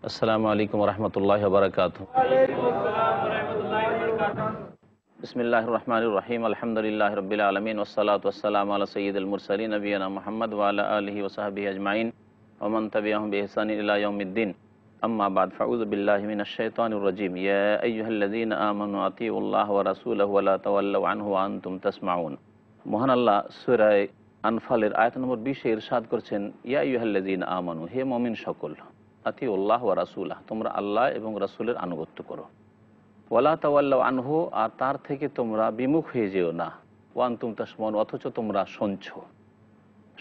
আসসালামু আলাইকুম রহমতুল্লাহ বারকাত। বিসমিল্লাহির রহমানির রহিম। আলহামদুলিল্লাহ রবিল আলমিন ওসসালাতু ওয়াসসালামু আলা সাইয়্যিদিল মুরসালিন নবিয়িনা মুহাম্মদ ওয়া আলা আলিহি ওয়া সাহবিহি আজমাইন ওয়া মান তাবিআহুম বিইহসানিন ইলা ইয়াউমিদ্দিন। আম্মা বাদ, ফাউযু বিল্লাহি মিনাশ শাইতানির রাজীম। ইয়া আইয়ুহাল্লাযীনা আমানু আতিউল্লাহ ওয়া রাসূলাহু ওয়া লা তাওয়াল্লাউ আনহু ওয়া আনতুম তাসমাউন। মহান আল্লাহ সূরা আনফালের আয়াত নম্বর 20 এ ইরশাদ করছেন, ইয়া আইয়ুহাল্লাযীনা আমানু, হে মুমিন সকল, আতিউল্লাহ ওয়া রাসূলাহ, তোমরা আল্লাহ এবং রাসূলের আনুগত্য করো। ওয়ালা তাওয়াল্লাউ আনহু, আর তার থেকে তোমরা বিমুখ হয়ে যেও না। ওয়া আনতুম তাসমাউন, অথচ তোমরা শুনছো।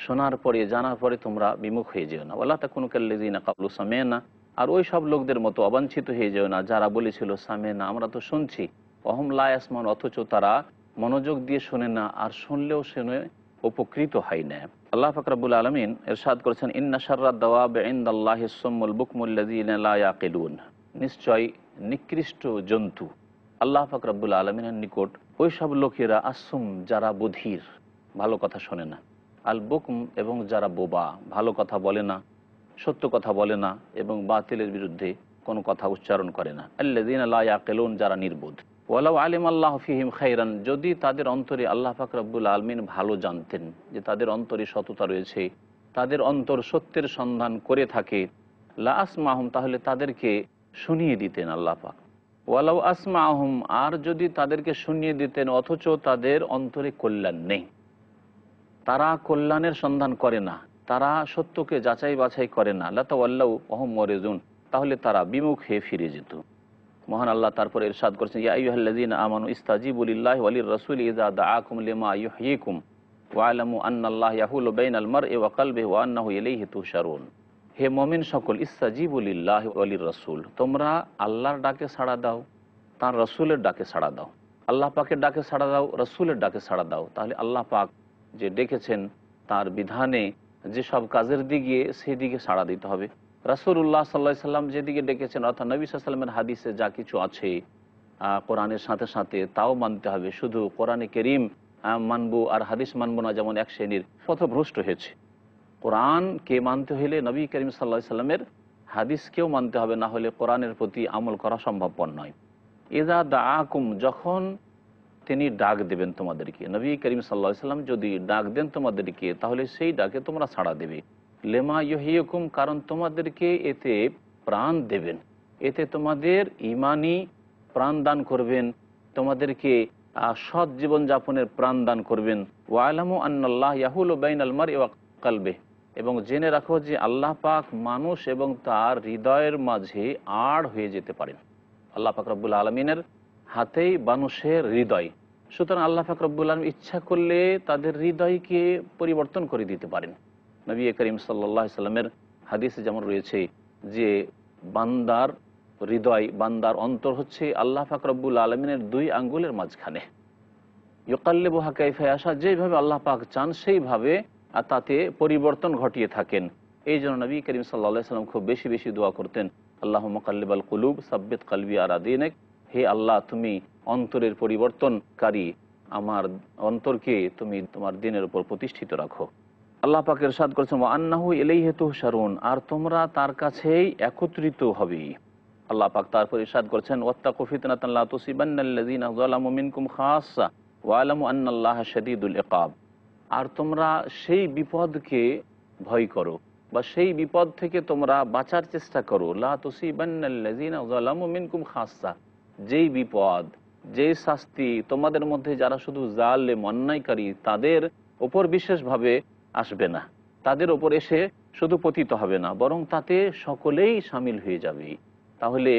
শোনার পরে, জানার পরে তোমরা বিমুখ হয়ে যেও না। ওয়ালা তাকুনু কাল্লাযীনা ক্বালু সামি'না, আর ওই সব লোকদের মতো অবাঞ্ছিত হয়ে যেও না যারা বলেছিল সামি'না, আমরা তো শুনছি, ওয়াহুম লা ইয়াসমাউন, অথচ তারা মনোযোগ দিয়ে শোনে না, আর শুনলেও শুনে উপকৃত হয় না। আল্লাহ পাক রব্বুল আলামিন ইরশাদ করেছেন, ইন্না শাররাদ দাওয়াবি ইনদাল্লাহিস সুম্মুল বুকমুল্লাযীনা লা ইয়াকিলুন, নিশ্চয় নিকৃষ্ট জন্তু আল্লাহ পাক রব্বুল আলামিনের নিকট ওই সব লোকেরা, আসুম, যারা বধির, ভালো কথা শোনে না, আল বুকম, এবং যারা বোবা, ভালো কথা বলে না, সত্য কথা বলে না, এবং বাতিলের বিরুদ্ধে কোনো কথা উচ্চারণ করে না। আল্লাযীনা লা ইয়াকিলুন, যারা নির্বোধ। ওয়ালাউ আলিমাল্লাহু ফীহিম খাইরান, যদি তাদের অন্তরে আল্লাহ পাক রব্বুল আলামিন ভালো জানতেন, যে তাদের অন্তরে সততা রয়েছে, তাদের অন্তর সত্যের সন্ধান করে থাকে, লা আসমাহুম, তাহলে তাদেরকে শুনিয়ে দিতেন আল্লাহ পাক। ওয়ালাউ আসমাহুম, আর যদি তাদেরকে শুনিয়ে দিতেন অথচ তাদের অন্তরে কল্যাণ নেই, তারা কল্যাণের সন্ধান করে না, তারা সত্যকে যাচাই বাছাই করে না, লাতাওয়াল্লাউ ওয়াহুম মুরিজুন, তাহলে তারা বিমুখ হয়ে ফিরে যেত। মহান আল্লাহ তারপরে ইরশাদ করেছেন, ইয়া আইয়ুহাল্লাযীনা আমানু ইস্তাজিবু লিল্লাহি ওয়া লির-রাসূলি ইযা দাআকুম লিমা ইউহয়িকুম ওয়া আলামু আন্নাল্লাহা ইয়াহুলু বাইনাল মারই ওয়া কলবিহি ওয়া আন্নাহু ইলাইহি তুহশারুন। হে মুমিন সকল, ইস্তাজিবু লিল্লাহি ওয়া লির-রাসূল, তোমরা আল্লাহর ডাকে সাড়া দাও, তার রাসূলের ডাকে সাড়া দাও। আল্লাহ পাকের ডাকে সাড়া দাও, রাসূলের ডাকে সাড়া দাও। তাহলে আল্লাহ পাক যে ডেকেছেন, তার বিধানে যেসব কাজের দিকে, সেদিকে সাড়া দিতে হবে। রাসূলুল্লাহ সাল্লাল্লাহু আলাইহি সাল্লাম যেদিকে ডেকেছেন, অর্থাৎ নবী সাল্লাল্লাহু আলাইহি সাল্লামের হাদিসে যা কিছু আছে কোরআনের সাথে সাথে তাও মানতে হবে। শুধু কোরআনে কারীম মানবো আর হাদিস মানবো না, যেমন এক শ্রেণীর পথভ্রষ্ট হয়েছে। কোরআনকে মানতে হলে নবী করিম সাল্লাল্লাহু আলাইহি সাল্লামের হাদিসকেও মানতে হবে, না হলে কোরআনের প্রতি আমল করা সম্ভবপর নয়। ইযা দাআকুম, যখন তিনি ডাক দেবেন তোমাদেরকে, নবী করিম সাল্লাল্লাহু আলাইহি সাল্লাম যদি ডাক দেন তোমাদেরকে, তাহলে সেই ডাকে তোমরা সাড়া দেবে। লেমা ইউহয়িকুম, কারণ তোমাদেরকে এতে প্রাণ দেবেন, এতে তোমাদের ইমানি প্রাণ দান করবেন, তোমাদেরকে সৎ জীবনযাপনের প্রাণ দান করবেন। ওয়ালামু আন্নাল্লাহ ইয়াহুলু বাইনাল মারই ওয়া কলবিহি, এবং জেনে রাখো যে আল্লাহ পাক মানুষ এবং তার হৃদয়ের মাঝে আড় হয়ে যেতে পারেন। আল্লাহ পাক রব্বুল আলমিনের হাতেই মানুষের হৃদয়, সুতরাং আল্লাহ পাক রব্বুল আলমিন ইচ্ছা করলে তাদের হৃদয়কে পরিবর্তন করে দিতে পারেন। নবী করিম সাল্লাল্লাহু আলাইহি সাল্লামের হাদিসে যেমন রয়েছে যে বান্দার হৃদয়, বান্দার অন্তর হচ্ছে আল্লাহ পাক রব্বুল আলমিনের 2 আঙ্গুলের মাঝখানে। ইউকাল্লিবুহা কাইফা ইয়াশা, যেইভাবে আল্লাহ পাক চান সেইভাবে তাতে পরিবর্তন ঘটিয়ে থাকেন। এই জন্য নবী করিম সাল্লাল্লাহু আলাইহি সাল্লাম খুব বেশি বেশি দোয়া করতেন, আল্লাহুম্মা মুকাল্লিবাল কুলুব সাব্বিত কলবি আলা দীনিক, হে আল্লাহ, তুমি অন্তরের পরিবর্তনকারী, আমার অন্তরকে তুমি তোমার দ্বীনের উপর প্রতিষ্ঠিত রাখো। আল্লাহ পাক ইরশাদ করেছেন, ওয়া আন্নাহু ইলাইহি তুহশারুন, আর তোমরা তার কাছেই একত্রিত হবে। আল্লাহ পাক তারপর ইরশাদ করেছেন, ওয়াত্তাকু ফিতনাতান লা তুসিবান্নাল্লাযীনা যালামু মিনকুম খাসসা ওয়া আলামু আন্নাল্লাহা শাদীদুল ইকাব, আর তোমরা সেই বিপদকে ভয় করো, বা সেই বিপদ থেকে তোমরা বাঁচার চেষ্টা করো। লা তুসিবান্নাল্লাযীনা যালামু মিনকুম খাসসা, যেই বিপদ, যেই শাস্তি তোমাদের মধ্যে যারা শুধু জালেম, অন্যায়কারী, তাদের ওপর বিশেষভাবে আসবে না, তাদের ওপর এসে শুধু পতিত হবে না, বরং তাতে সকলেই সামিল হয়ে যাবে। তাহলে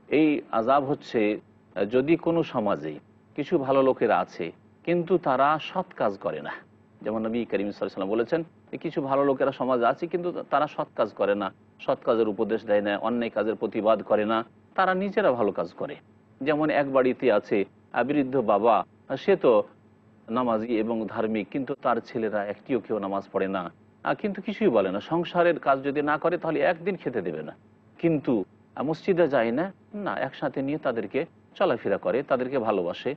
এই আযাব হচ্ছে, যদি কোনো সমাজে কিছু ভালো লোকেরা আছে কিন্তু তারা সৎ কাজ করে না, যেমন নবী করিম সাল্লাল্লাহু আলাইহি ওয়াসাল্লাম বলেছেন যে কিছু ভালো লোকেরা সমাজে আছে কিন্তু তারা সৎ কাজ করে না, সৎ কাজের উপদেশ দেয় না, অন্যায় কাজের প্রতিবাদ করে না, তারা নিজেরা ভালো কাজ করে। যেমন এক বাড়িতে আছে বৃদ্ধ বাবা, সে তো নামাজি এবং ধার্মিক, কিন্তু তার ছেলেরা একটিও কেউ নামাজ পড়ে না, কিন্তু কিছুই বলে না। সংসারের কাজ যদি না করে তাহলে একদিন খেতে দেবে না, কিন্তু মসজিদে যায় না, না, একসাথে নিয়ে তাদেরকে চলাফেরা করে, তাদেরকে ভালোবাসে।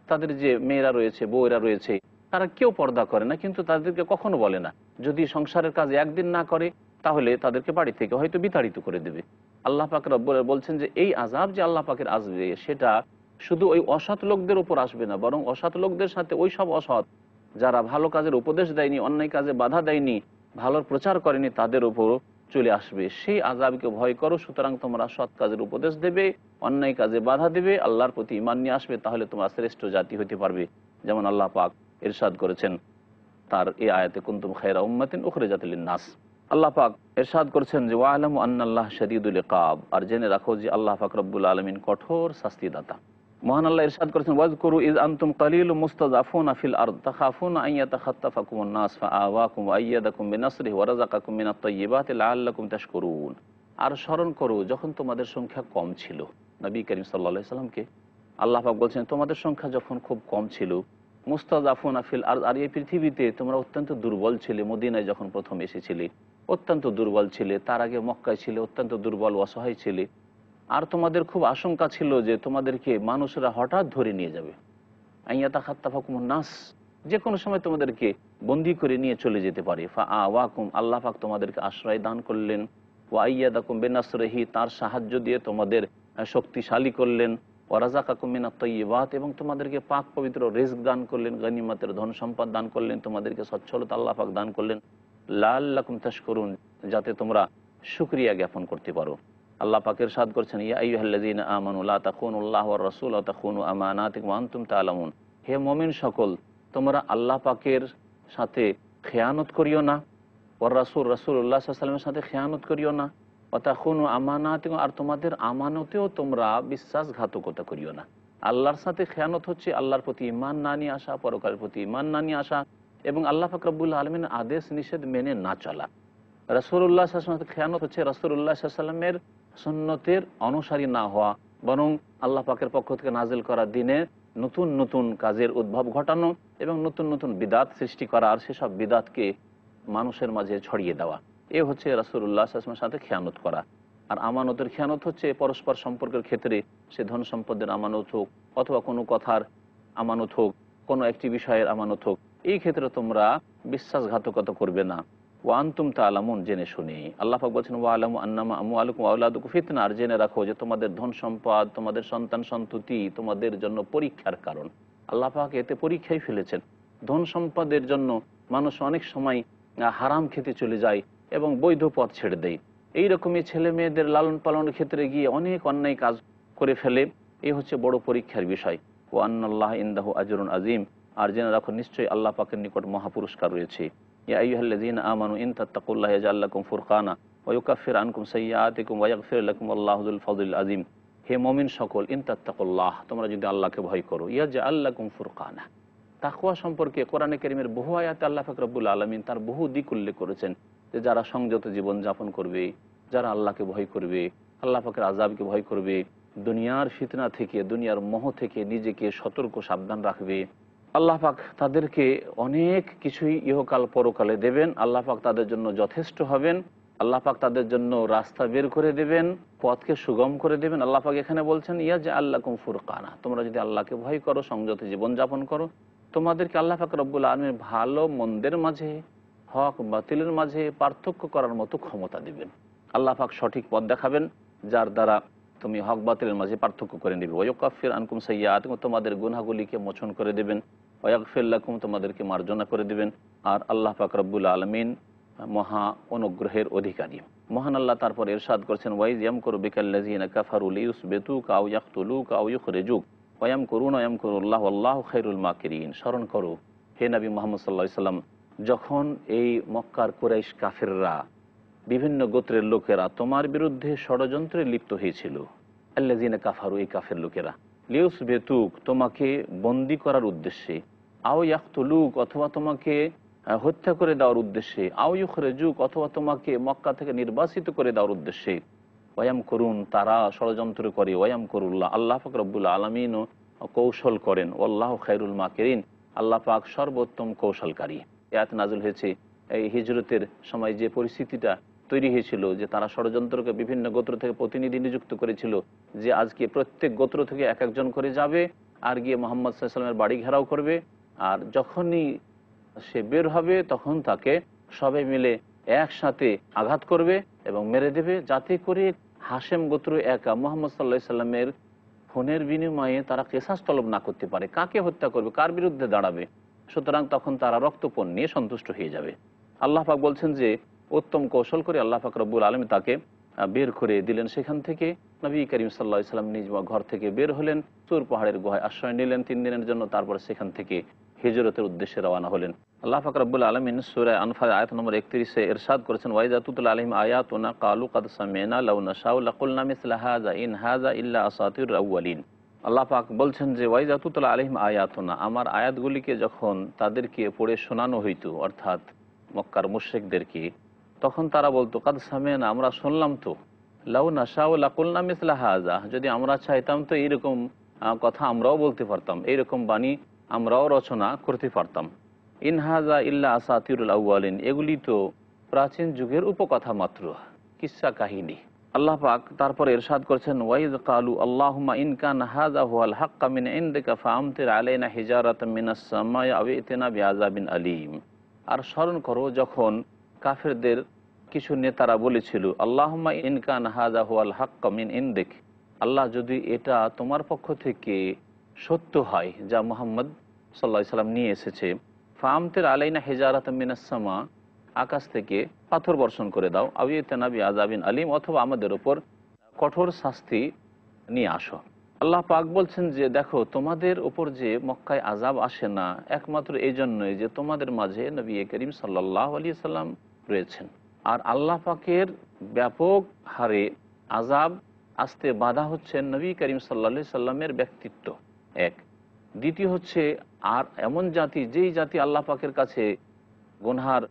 তাদের যে মেয়েরা রয়েছে, বউয়েরা রয়েছে, তারা কেউ পর্দা করে না, কিন্তু তাদেরকে কখনো বলে না। যদি সংসারের কাজ একদিন না করে তাহলে তাদেরকে বাড়ি থেকে হয়তো বিতাড়িত করে দেবে। আল্লাহ পাক রব্বুল বলছেন যে এই আযাব যে আল্লাহ পাকের আসবে সেটা শুধু ওই অসৎ লোকদের উপর আসবে না, বরং অসৎ লোকদের সাথে ওই সব অসৎ যারা ভালো কাজের উপদেশ দেয়নি, অন্যায় কাজে বাধা দেয়নি, ভালোর প্রচার করেনি, তাদের উপর চলে আসবে। সেই আযাবকে ভয় করো, সুতরাং তোমরা সৎ কাজের উপদেশ দেবে, অন্যায় কাজে বাধা দেবে, আল্লাহর প্রতি ঈমান নিয়ে আসবে, তাহলে তোমরা শ্রেষ্ঠ জাতি হতে পারবে। যেমন আল্লাহ পাক ইরশাদ করেছেন তার এই আয়াতে, কুনতুম খায়রা উম্মাতিন উখরিজাত লিন-নাস। আল্লাহ পাক ইরশাদ করেছেন যে ওয়ালামু আন্নাল্লাহ শাদীদুল ইকাব, আর জেনে রাখো যে আল্লাহ পাক রব্বুল আলামিন কঠোর শাস্তিদাতা। মহান আল্লাহ ইরশাদ করেছেন ওয়াজকুরু ইজ আনতুম কালিলুম মুস্তাযআফুনা ফিল আরদ তাখাফুনা আন ইয়াতাখাত্তাফাকুমুন নাস ফাআওয়াকুম ওয়া আইয়াদাকুম বিনাসরিহি ওয়া রাযাকাকুম মিনাত তাইয়্যিবাতি লাআল্লাকুম তাশকুরুন। আর স্মরণ করো যখন তোমাদের সংখ্যা কম ছিল। নবী করিম সাল্লাল্লাহু আলাইহি সাল্লামকে আল্লাহ পাক বলছেন তোমাদের সংখ্যা যখন খুব কম ছিল, মুস্তাযআফুনা ফিল আরদ, আর এই পৃথিবীতে তোমরা অত্যন্ত দুর্বল ছিলে। মদিনায় যখন প্রথম এসেছিলে অত্যন্ত দুর্বল ছিলে, তার আগে মক্কায় ছিলে অত্যন্ত দুর্বল অসহায় ছিলে, আর তোমাদের খুব আশঙ্কা ছিল যে তোমাদেরকে মানুষরা হঠাৎ ধরে নিয়ে যাবে। আইয়াতা খাত্তাফাকুমুন নাস, যে কোনো সময় তোমাদেরকে বন্দি করে নিয়ে চলে যেতে পারে। ফাআওয়াকুম, আল্লাহ পাক তোমাদেরকে আশ্রয় দান করলেন। ওয়া আইয়াদাকুম বিনাসরিহি, তার সাহায্য দিয়ে তোমাদের শক্তিশালী করলেন। ওয়া রাযাকাকুম মিনাত তাইয়্যিবাত, এবং তোমাদেরকে পাক পবিত্র রিজক দান করলেন, গনিমতের ধন সম্পদ দান করলেন, তোমাদেরকে সচ্ছলতা আল্লাহ পাক দান করলেন। লাআল্লাকুম তাশকুরুন, যাতে তোমরা শুকরিয়া জ্ঞাপন করতে পারো। আল্লাহ পাক ইরশাদ করছেন ইয়া আইয়ুহাল্লাযীনা আমানু লা তাখুনুল্লাহ ওয়ার রাসূল ওয়া তাখুনু আমানাতিকুম ওয়া আনতুম তা'লামুন। হে মুমিন সকল, তোমরা আল্লাহ পাকের সাথে খেয়ানত করিও না, ওয়ার রাসূল, রাসূলুল্লাহ সাল্লাল্লাহু আলাইহি ওয়াসাল্লামের সাথে খেয়ানত করিও না, ওয়া তাখুনু আমানাতিকুম, আর তোমাদের আমানতেও তোমরা বিশ্বাসঘাতকতা করিও না। আল্লাহর সাথে খেয়ানত হচ্ছে আল্লাহর প্রতি ঈমান না নিয়ে আসা, পরকালের প্রতি ঈমান না নিয়ে আসা, এবং আল্লাহ পাক রব্বুল আলামিনের আদেশ নিষেধ মেনে না চলা। রাসূলুল্লাহ সাল্লাল্লাহু আলাইহি ওয়াসাল্লামের খেয়ানত হচ্ছে রাসূলুল্লাহ সাল্লাল্লাহু আলাইহি ওয়াসাল্লামের সুন্নতের অনুসারী না হওয়া, বরং আল্লাহ পাকের পক্ষ থেকে নাজিল করা দিনে নতুন নতুন কাজের উদ্ভব ঘটানো এবং নতুন নতুন বিদাত সৃষ্টি করা, আর সেসব বিদাতকে মানুষের মাঝে ছড়িয়ে দেওয়া। এ হচ্ছে রাসূলুল্লাহ সাল্লাল্লাহু আলাইহি ওয়াসাল্লামের সাথে খেয়ানত করা। আর আমানতের খেয়ানত হচ্ছে পরস্পর সম্পর্কের ক্ষেত্রে, সে ধন সম্পদের আমানত হোক, অথবা কোনো কথার আমানত হোক, কোনো একটি বিষয়ের আমানত হোক, এই ক্ষেত্রে তোমরা বিশ্বাসঘাতকতা করবে না। ওয়া আনতুম তা'লামুন, জেনে শুনে। আল্লাহ পাক বলছেন ওয়ালামু আন্নামা আমওয়ালুকুম ওয়া আওলাদুকুম ফিতনা, আর জেনে রাখো যে তোমাদের ধন সম্পদ, তোমাদের সন্তান সন্ততি তোমাদের জন্য পরীক্ষার কারণ। আল্লাহ পাক এতে পরীক্ষাই ফেলেছেন। ধন সম্পদের জন্য মানুষ অনেক সময় হারাম খেতে চলে যায় এবং বৈধ পথ ছেড়ে দেয়। এইরকমই ছেলে মেয়েদের লালন পালনের ক্ষেত্রে গিয়ে অনেক অন্যায় কাজ করে ফেলে। এই হচ্ছে বড় পরীক্ষার বিষয়। ওয়া আন্নাল্লাহ ইনদাহু আজরুন আযীম, আর জেনে রাখো নিশ্চয়ই আল্লাহ পাকের নিকট মহাপুরস্কার রয়েছে। ইয়া আইয়ুহাল্লাযীনা আমানু ইন তাত্তাকুল্লাহা ইয়াজআল লাকুম ফুরকানা ওয়া ইউকাফির আনকুম সাইয়্যাতিকুম ওয়া ইয়াগফির লাকুম আল্লাহু যুল ফাযলিল আযীম। হে মুমিন সকল, ইন তাত্তাকুল্লাহ, তোমরা যদি আল্লাহকে ভয় করো, ইয়াজআল লাকুম ফুরকানা। তাকওয়া সম্পর্কে কোরআনে কারীমের বহু আয়াতে আল্লাহ পাক রব্বুল আলামিন তার বহু দিক উল্লেখ করেছেন, যে যারা সংযত জীবন যাপন করবে, যারা আল্লাহকে ভয় করবে, আল্লাহ পাকের আযাবকে ভয় করবে, দুনিয়ার ফিতনা থেকে, দুনিয়ার মোহ থেকে নিজেকে সতর্ক সাবধান রাখবে, আল্লাহ পাক তাদেরকে অনেক কিছুই ইহকাল পরকালে দেবেন। আল্লাহ পাক তাদের জন্য যথেষ্ট হবেন। আল্লাহ পাক তাদের জন্য রাস্তা বের করে দেবেন, পথকে সুগম করে দেবেন। আল্লাহ পাক এখানে বলছেন ইয়াজআল লাকুম ফুরকানা, তোমরা যদি আল্লাহকে ভয় করো, সংযত জীবন যাপন করো, তোমাদেরকে আল্লাহ পাক রব্বুল আলামিন ভালো মন্দের মাঝে, হক বাতিলের মাঝে পার্থক্য করার মতো ক্ষমতা দিবেন। আল্লাহ পাক সঠিক পথ দেখাবেন, যার দ্বারা তুমি হক বাতিলের মাঝে পার্থক্য করে নেবে। ওয়া ইউকাফির আনকুম সাইয়্যাতিকুম, তোমাদের গুনাহগুলিকে মোচন করে দেবেন। ওয়া ইয়াগফির লাকুম, তোমাদেরকে মার্জনা করে দেবেন। আর আল্লাহ পাক রব্বুল আলামিন মহা অনুগ্রহের অধিকারী। মহান আল্লাহ তারপর ইরশাদ করেছেন ওয়াইজ ইয়ামকুরু বিকাল্লাযীনা কাফারু লিইউসবিতুকা আও ইয়াকতুলুকা আও ইউখরিজুক ওয়া ইয়ামকুরুনা ওয়া ইয়ামকুরুল্লাহু ওয়াল্লাহু খায়রুল মাকিরিন। স্মরণ করো হে নবী মুহাম্মদ সাল্লাল্লাহু আলাইহি সাল্লাম, যখন এই মক্কার কুরাইশ কাফেররা, বিভিন্ন গোত্রের লোকেরা তোমার বিরুদ্ধে ষড়যন্ত্রে লিপ্ত হয়েছিল। আল্লাযীনা কাফারু, এই কাফের লোকেরা, লিউসবিতুক, তোমাকে বন্দী করার উদ্দেশ্যে, আও ইয়াকতুলুক, অথবা তোমাকে হত্যা করে দেওয়ার উদ্দেশ্যে, আও ইউখরিজুক, অথবা তোমাকে মক্কা থেকে নির্বাসিত করে দেওয়ার উদ্দেশ্যে। ওয়ায়াম করুন, তারা ষড়যন্ত্র করে। ওয়ায়াম করুল্লাহ, আল্লাহ পাক রব্বুল আলামিনও কৌশল করেন। আল্লাহ খায়রুল মাকিরিন, আল্লাহ পাক সর্বোত্তম কৌশলকারী। আয়াত নাযিল হয়েছে এই হিজরতের সময় যে পরিস্থিতিটা তৈরি হয়েছিল, যে তারা ষড়যন্ত্রকে বিভিন্ন গোত্র থেকে প্রতিনিধি নিযুক্ত করেছিল, যে আজকে প্রত্যেক গোত্র থেকে এক একজন করে যাবে আর গিয়ে মুহাম্মদ সাল্লাল্লাহু আলাইহি ওয়াসাল্লামের বাড়ি ঘেরাও করবে, আর যখনই সে বের হবে তখন তাকে সবাই মিলে একসাথে আঘাত করবে এবং মেরে দেবে, যাতে করে হাশেম গোত্র একা মুহাম্মদ সাল্লাল্লাহু আলাইহি সাল্লামের খুনের বিনিময়ে তারা কিসাস তলব না করতে পারে। কাকে হত্যা করবে, কার বিরুদ্ধে দাঁড়াবে? সুতরাং তখন তারা রক্তপণ নিয়ে সন্তুষ্ট হয়ে যাবে। আল্লাহ পাক বলছেন যে উত্তম কৌশল করে আল্লাহ পাক রব্বুল আলামিন তাকে বের করে দিলেন সেখান থেকে। নবী করিম সাল্লাল্লাহু আলাইহি সাল্লাম নিজ ঘর থেকে বের হলেন, তুর পাহাড়ের গুহায় আশ্রয় নিলেন 3 দিনের জন্য। তারপর সেখান থেকে হিজরতের উদ্দেশ্যে রওনা হলেন। আল্লাহ পাক রব্বুল আলামিন সূরা আনফাল আয়াত নম্বর 31-এ ইরশাদ করেছেন, ওয়াইজা তুতলা আলাইহিম আয়াতুনা ক্বালু কাদ সামি'না লাউ নাশাউ লাকুলনা মিসলা হাযা ইন হাযা ইল্লা আসাতিরুল আউয়ালিন। আল্লাহ পাক বলছেন যে ওয়াইজা তুতলা আলাইহিম আয়াতুনা, আমার আয়াতগুলিকে যখন তাদেরকে পড়ে শোনানো হইতো, অর্থাৎ মক্কার মুশরিকদেরকে, তখন তারা বলতো কাদ সামি'না, আমরা শুনলাম তো, লাউ নাশাউ লাকুলনা মিসলা হাযা, যদি আমরা চাইতাম তো এইরকম কথা আমরাও বলতে পারতাম, এইরকম বাণী আমরাও রচনা করতে পারতাম। ইন হাযা ইল্লা আসাতিরুল আউয়ালিন, এগুলি তো প্রাচীন যুগের উপকথা মাত্র, কিসসা কাহিনী। আল্লাহ পাক তারপরে ইরশাদ করেছেন, ওয়াইজ কালু আল্লাহুম্মা ইন কানা হাযা হুয়াল হাক্কা মিন ইনদিকা ফাআমতির আলাইনা হিজারাতাম মিনাস সামাই আও ইতিনা বিআযাবিন আলীম। আর স্মরণ করো যখন কাফেরদের কিছু নেতারা বলেছিল, আল্লাহুম্মা ইন কানা হাযা হুয়াল হাক্কা মিন ইনদিক, আল্লাহ যদি এটা তোমার পক্ষ থেকে সত্য হয় যা মুহাম্মদ সাল্লাল্লাহু আলাইহি সাল্লাম নিয়ে এসেছে, ফাআমতির আলাইনা হিজারাতাম মিনাস সামা, আকাশ থেকে পাথর বর্ষণ করে দাও, আও ইতিনা বিআযাবিন আলীম, অথবা আমাদের উপর কঠোর শাস্তি নিয়ে আসো। আল্লাহ পাক বলছেন যে দেখো, তোমাদের উপর যে মক্কায় আযাব আসে না একমাত্র এই জন্যই যে তোমাদের মাঝে নবী করিম সাল্লাল্লাহু আলাইহি সাল্লাম রয়েছেন। আর আল্লাহ পাকের ব্যাপক হারে আযাব আসতে বাধা হচ্ছে নবী করিম সাল্লাল্লাহু আলাইহি সাল্লামের ব্যক্তিত্ব এক। দ্বিতীয় হচ্ছে আর এমন জাতি, যেই জাতি আল্লাহ পাকের কাছে গুনহার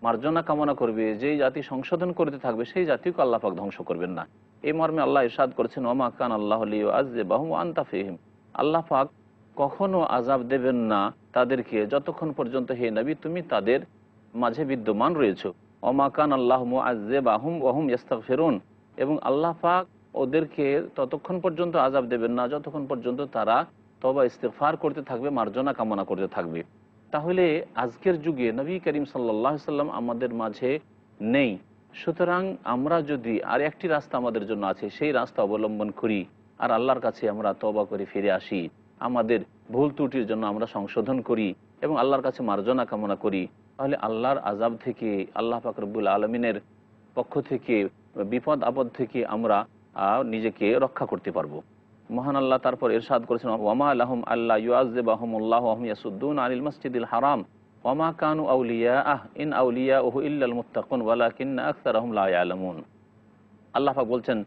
মার্জনা কামনা করবে, যেই জাতি সংশোধন করতে থাকবে, সেই জাতিকে আল্লাহ পাক ধ্বংস করবেন না। এই মর্মে আল্লাহ ইরশাদ করেছেন, ওমা কান আল্লাহু লিয়ুআযযিবাহুম ওয়া আনতা ফীহিম, আল্লাহ পাক কখনো আযাব দেবেন না তাদেরকে যতক্ষণ পর্যন্ত হে নবী তুমি তাদের মাঝে বিদ্যমান রয়েছো। ওমা কান আল্লাহু মুআযযিবাহুম ওয়া হুম ইস্তাগফিরুন, এবং আল্লাহ পাক ওদেরকে ততক্ষণ পর্যন্ত আযাব দেবেন না যতক্ষণ পর্যন্ত তারা তওবা ইস্তিগফার করতে থাকবে, মার্জনা কামনা করতে থাকবে। তাহলে আজকের যুগে নবী করিম সাল্লাল্লাহু আলাইহি সাল্লাম আমাদের মাঝে নেই। সুতরাং আমরা যদি আর একটি রাস্তা আমাদের জন্য আছে, সেই রাস্তা অবলম্বন করি আর আল্লাহর কাছে আমরা তওবা করে ফিরে আসি, আমাদের ভুল ত্রুটির জন্য আমরা সংশোধন করি এবং আল্লাহর কাছে মার্জনা কামনা করি, তাহলে আল্লাহর আযাব থেকে, আল্লাহ পাক রব্বুল আলামিনের পক্ষ থেকে, বিপদ আপদ থেকে আমরা নিজেকে রক্ষা করতে পারবো। মহান আল্লাহ তারপর ইরশাদ করেছেন, ওয়ামা লাহুম আল্লা ইউআযযিবাহুমুল্লাহু ওয়া হুম ইয়াসুদ্দুনা আনিল মাসজিদিল হারাম ওয়ামা কানু আউলিয়াআহ ইন আউলিয়াউহু ইল্লাল মুত্তাকুন ওয়ালাকিন্না আকসারাহুম লা ইয়ালামুন। আল্লাহ পাক বলছেন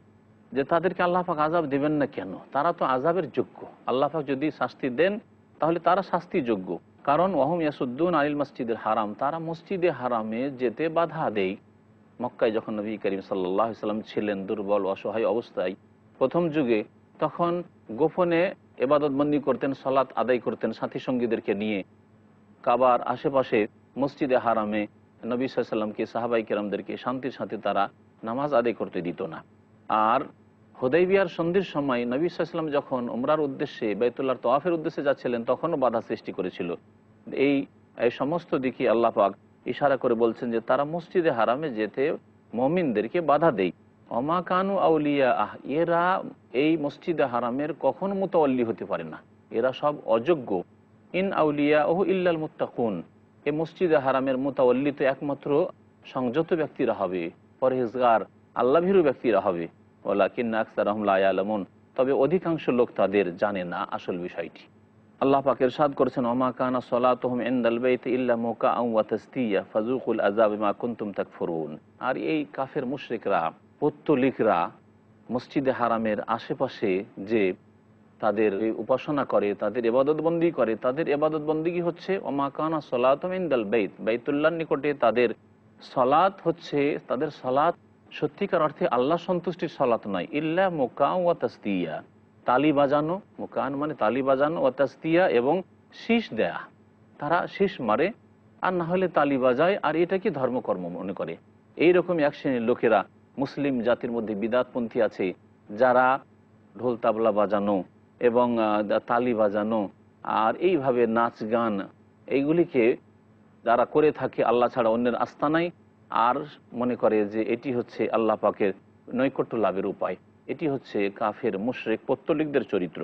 যে তাদেরকে আল্লাহ পাক আযাব দিবেন না কেন, তারা তো আযাবের যোগ্য। আল্লাহ পাক যদি শাস্তি দেন তাহলে তারা শাস্তি যোগ্য, কারণ ওয়াহুম ইয়াসুদ্দুনা আনিল মাসজিদিল হারাম, তারা মসজিদে হারামে যেতে বাধা দেয়। মক্কায় যখন নবী করিম সাল্লাল্লাহু আলাইহি সাল্লাম ছিলেন দুর্বল অসহায় অবস্থায় প্রথম যুগে, তখন গোপনে ইবাদতবন্দি করতেন, সালাত আদায় করতেন সাথী সঙ্গীদেরকে নিয়ে। কাবার আশেপাশে মসজিদে হারামে নবী সাল্লাল্লাহু আলাইহি সাল্লামকে, সাহাবায়ে কেরামদেরকে শান্তির সাথে তারা নামাজ আদায় করতে দিত না। আর হুদাইবিয়ার সন্ধির সময় নবী সাল্লাল্লাহু আলাইহি সাল্লাম যখন উমরার উদ্দেশ্যে বাইতুল্লাহর তওয়াফের উদ্দেশ্যে যাচ্ছিলেন, তখনও বাধা সৃষ্টি করেছিল। এই সমস্ত দিকে আল্লাহ পাক ইশারা করে বলছেন যে তারা মসজিদে হারামে যেতে মুমিনদেরকে বাধা দেয়। ওমা কানু আউলিয়াআহ, এরা এই মসজিদে হারামের কখনো মুতাওয়াল্লি হতে পারে না, এরা সব অযোগ্য। ইন আউলিয়াউহু ইল্লাল মুত্তাকুন, এই মসজিদে হারামের মুতাওয়াল্লি তো একমাত্র সংযত ব্যক্তিরা হবে, পরহেজগার আল্লাহভীরু ব্যক্তিরা হবে। ওয়ালাকিন্না আকসারাহুম লা ইয়ালামুন, তবে অধিকাংশ লোক তাদের জানে না আসল বিষয়টি। আল্লাহ পাক ইরশাদ করেছেন, ওমা কানা সলাতুহুম ইনদাল বাইতি ইল্লা মুকাআন ওয়া তাসদিয়া ফাযুকুল আযাব বিমা কুনতুম তাকফুরুন। আর এই কাফের মুশরিকরা, পৌত্তলিকরা মসজিদে হারামের আশেপাশে যে তাদের উপাসনা করে, তাদের ইবাদতবন্দি করে, তাদের ইবাদতবন্দি হচ্ছে ওমা কানা সলাতুহুম ইনদাল বাইত, বাইতুল্লাহর নিকটে তাদের সালাত হচ্ছে, তাদের সালাত সত্যিকার অর্থে আল্লাহ সন্তুষ্টির সালাত নয়, ইল্লা মুকাআন ওয়া তাসদিয়া, তালি বাজানো, মুকান মানে তালি বাজানো, ও তাসদিয়া এবং শীষ দেয়া, তারা শীষ মারে আর না হলে তালি বাজায়, আর এটাকে ধর্মকর্ম মনে করে। এইরকম এক শ্রেণীর লোকেরা মুসলিম জাতির মধ্যে বিদাতপন্থী আছে, যারা ঢোল তাবলা বাজানো এবং তালি বাজানো আর এইভাবে নাচ গান এইগুলিকে যারা করে থাকে আল্লাহ ছাড়া অন্যের আস্থানায়, আর মনে করে যে এটি হচ্ছে আল্লাহ পাকের নৈকট্য লাভের উপায়। এটি হচ্ছে কাফের মুশরিক পত্তলিকদের চরিত্র।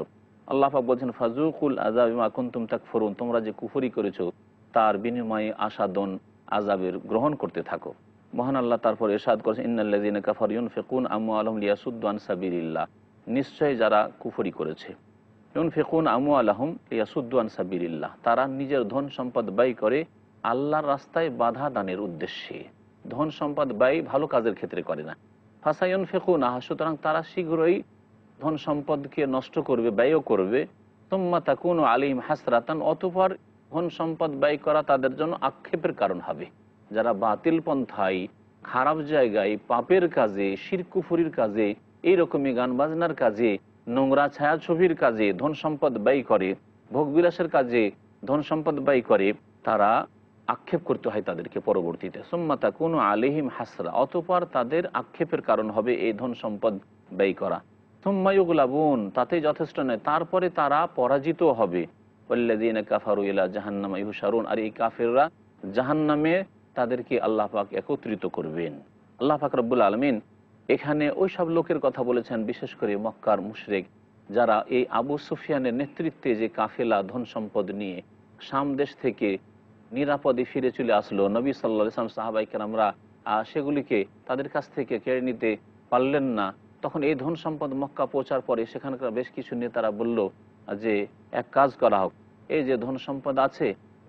আল্লাহ পাক বলছেন ফাজুকুল আযাব বিমা কুনতুম তাকফুরুন, তোমরা যে কুফরি করেছো তার বিনিময়ে আসাদন আযাবের গ্রহণ করতে থাকো। মহান আল্লাহ তারপর ইরশাদ করেছেন ইন্নাল্লাযীনা কাফারু ইউনফিকুন আমওয়ালাহুম লিয়াসুদ্দু আন সাবিলিল্লাহ, নিশ্চয় যারা কুফরি করেছে ইউনফিকুন আমওয়ালাহুম লিয়াসুদ্দু আন সাবিলিল্লাহ, তারা নিজের ধন সম্পদ ব্যয় করে আল্লাহর রাস্তায় বাধা দানের উদ্দেশ্যে। ধন সম্পদ ব্যয় ভালো কাজের ক্ষেত্রে করে না। ফাসায়ুনফিকুনা, সুতরাং তারা শীঘ্রই ধন সম্পদকে নষ্ট করবে, ব্যয়ও করবে। তুম্মা তাকুনু আলাইহিম হাসরাতান, অতঃপর ধন সম্পদ ব্যয় করা তাদের জন্য আক্ষেপের কারণ হবে। যারা বাতিল পন্থায়, খারাপ জায়গায়, পাপের কাজে, শিরক কুফরির কাজে, এইরকমই গান বাজনার কাজে, নোংরা ছায়াছবির কাজে ধন সম্পদ ব্যয় করে, ভোগবিলাসের কাজে ধন সম্পদ ব্যয় করে, তারা আক্ষেপ করতে হয় তাদেরকে পরবর্তীতে। সুম্মা তাকুনু আলাইহিম হাসরা, অতঃপর তাদের আক্ষেপের কারণ হবে এই ধন সম্পদ ব্যয় করা। সুম্মা ইউগলাবুন, তাতেই যথেষ্ট নয়, তারপরে তারা পরাজিত হবে। ওয়াল্লাযীনা কাফারু ইলা জাহান্নামা ইউহশারুন, আর এই কাফেররা জাহান্নামে তাদেরকে আল্লাহ পাক একত্রিত করবেন। আল্লাহ পাক রব্বুল আলামিন এখানে ওই সব লোকের কথা বলেছেন, বিশেষ করে মক্কার মুশরিক, যারা এই আবু সুফিয়ানের নেতৃত্বে যে কাফেলা ধন সম্পদ নিয়ে শাম দেশ থেকে নিরাপদে ফিরে চলে আসলো, নবী সাল্লাল্লাহু আলাইহি ওয়াসাল্লাম সাহাবায়ে কেরামরা সেগুলিকে তাদের কাছ থেকে কেড়ে নিতে পারলেন না। তখন এই ধন সম্পদ মক্কা পৌঁছার পরে সেখানকার বেশ কিছু নেতারা বলল যে এক কাজ করা হোক, এই যে ধন সম্পদ আছে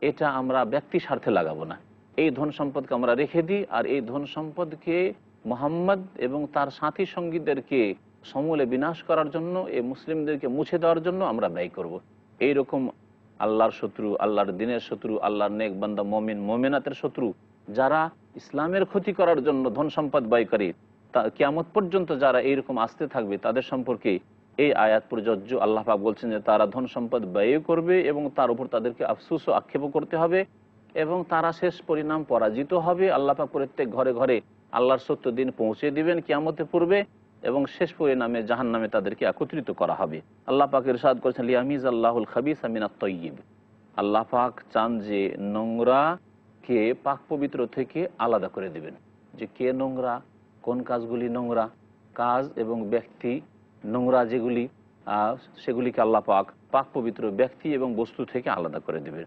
এটা আমরা ব্যক্তি স্বার্থে লাগাবো না, এই ধন সম্পদকে আমরা রেখে দিই, আর এই ধন সম্পদকে মুহাম্মদ এবং তার সাথী সঙ্গীদেরকে সমূলে বিনাশ করার জন্য, এই মুসলিমদেরকে মুছে দেওয়ার জন্য আমরা ব্যয় করব। এইরকম আল্লাহর শত্রু, আল্লাহর দিনের শত্রু, আল্লাহর নেক বান্দা মুমিন মুমিনাতের শত্রু যারা ইসলামের ক্ষতি করার জন্য ধন সম্পদ ব্যয় করে, তা কিয়ামত পর্যন্ত যারা এইরকম আসতে থাকবে তাদের সম্পর্কে এই আয়াত প্রযোজ্য। আল্লাহ পাক বলছেন যে তারা ধন সম্পদ ব্যয় করবে এবং তার উপর তাদেরকে আফসোস ও আক্ষেপও করতে হবে এবং তারা শেষ পরিণাম পরাজিত হবে। আল্লাহ পাক প্রত্যেক ঘরে ঘরে আল্লাহর সত্য দিন পৌঁছে দিবেন কিয়ামতের পূর্বে এবং শেষ পরিণামে জাহান্নামে তাদেরকে একত্রিত করা হবে। আল্লাহ পাক ইরশাদ করেছেন লিয়ামিজ আল্লাহুল খাবিসা মিনাত তাইয়্যিব, আল্লাহ পাক চান যে নোংরাকে পাক পবিত্র থেকে আলাদা করে দিবেন। যে কে নোংরা, কোন কাজগুলি নোংরা, কাজ এবং ব্যক্তি নোংরা যেগুলি সেগুলিকে আল্লাহ পাক পাক পবিত্র ব্যক্তি এবং বস্তু থেকে আলাদা করে দেবেন।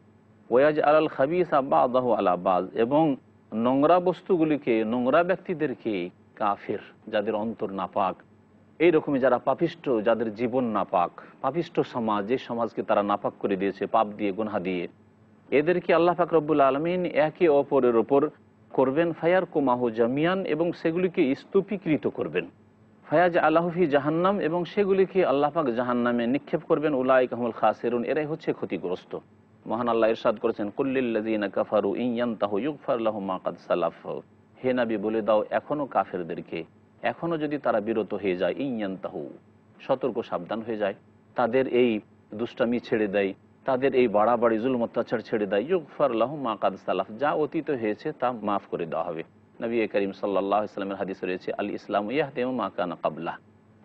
ওয়াজ আলাল খাবিসা বাদাহু আলা বাজ, এবং নোংরা বস্তুগুলিকে, নোংরা ব্যক্তিদেরকে, কাফের যাদের অন্তর নাপাক, এইরকমই যারা পাপিষ্ট, যাদের জীবন নাপাক, পাপিষ্ট সমাজ, যে সমাজকে তারা নাপাক করে দিয়েছে পাপ দিয়ে, গুনাহ দিয়ে, এদেরকে আল্লাহ পাক রব্বুল আলামিন একে অপরের ওপর করবেন ফায়ার কুমাহু জামিয়ান, এবং সেগুলিকে স্তূপীকৃত করবেন। ফায়াজ আল্লাহফি জাহান্নাম, এবং সেগুলিকে আল্লাহ পাক জাহান্নামে নিক্ষেপ করবেন। উলাইকা হুমুল খাসিরুন, এরাই হচ্ছে ক্ষতিগ্রস্ত। মহান আল্লাহ ইরশাদ করেছেন কুল্লিল্লাযীনা কাফারু ইন ইয়ানতাহু ইগফার লাহুম মা কাদ সালাফ, হে নবী বলে দাও এখনও কাফেরদেরকে, এখনও যদি তারা বিরত হয়ে যায়, ইন ইয়ানতাহু সতর্ক সাবধান হয়ে যায়, তাদের এই দুষ্টামি ছেড়ে দেয়, তাদের এই বাড়াবাড়ি জুলম অত্যাচার ছেড়ে দেয়, ইগফার লাহুম মা কাদ সালাফ, যা অতীত হয়েছে তা মাফ করে দেওয়া হবে। নবী করিম সাল্লাল্লাহু আলাইহি ওয়াসাল্লামের হাদিস রয়েছে আল ইসলাম ইয়াহদিমু মা কানা ক্বাবলা,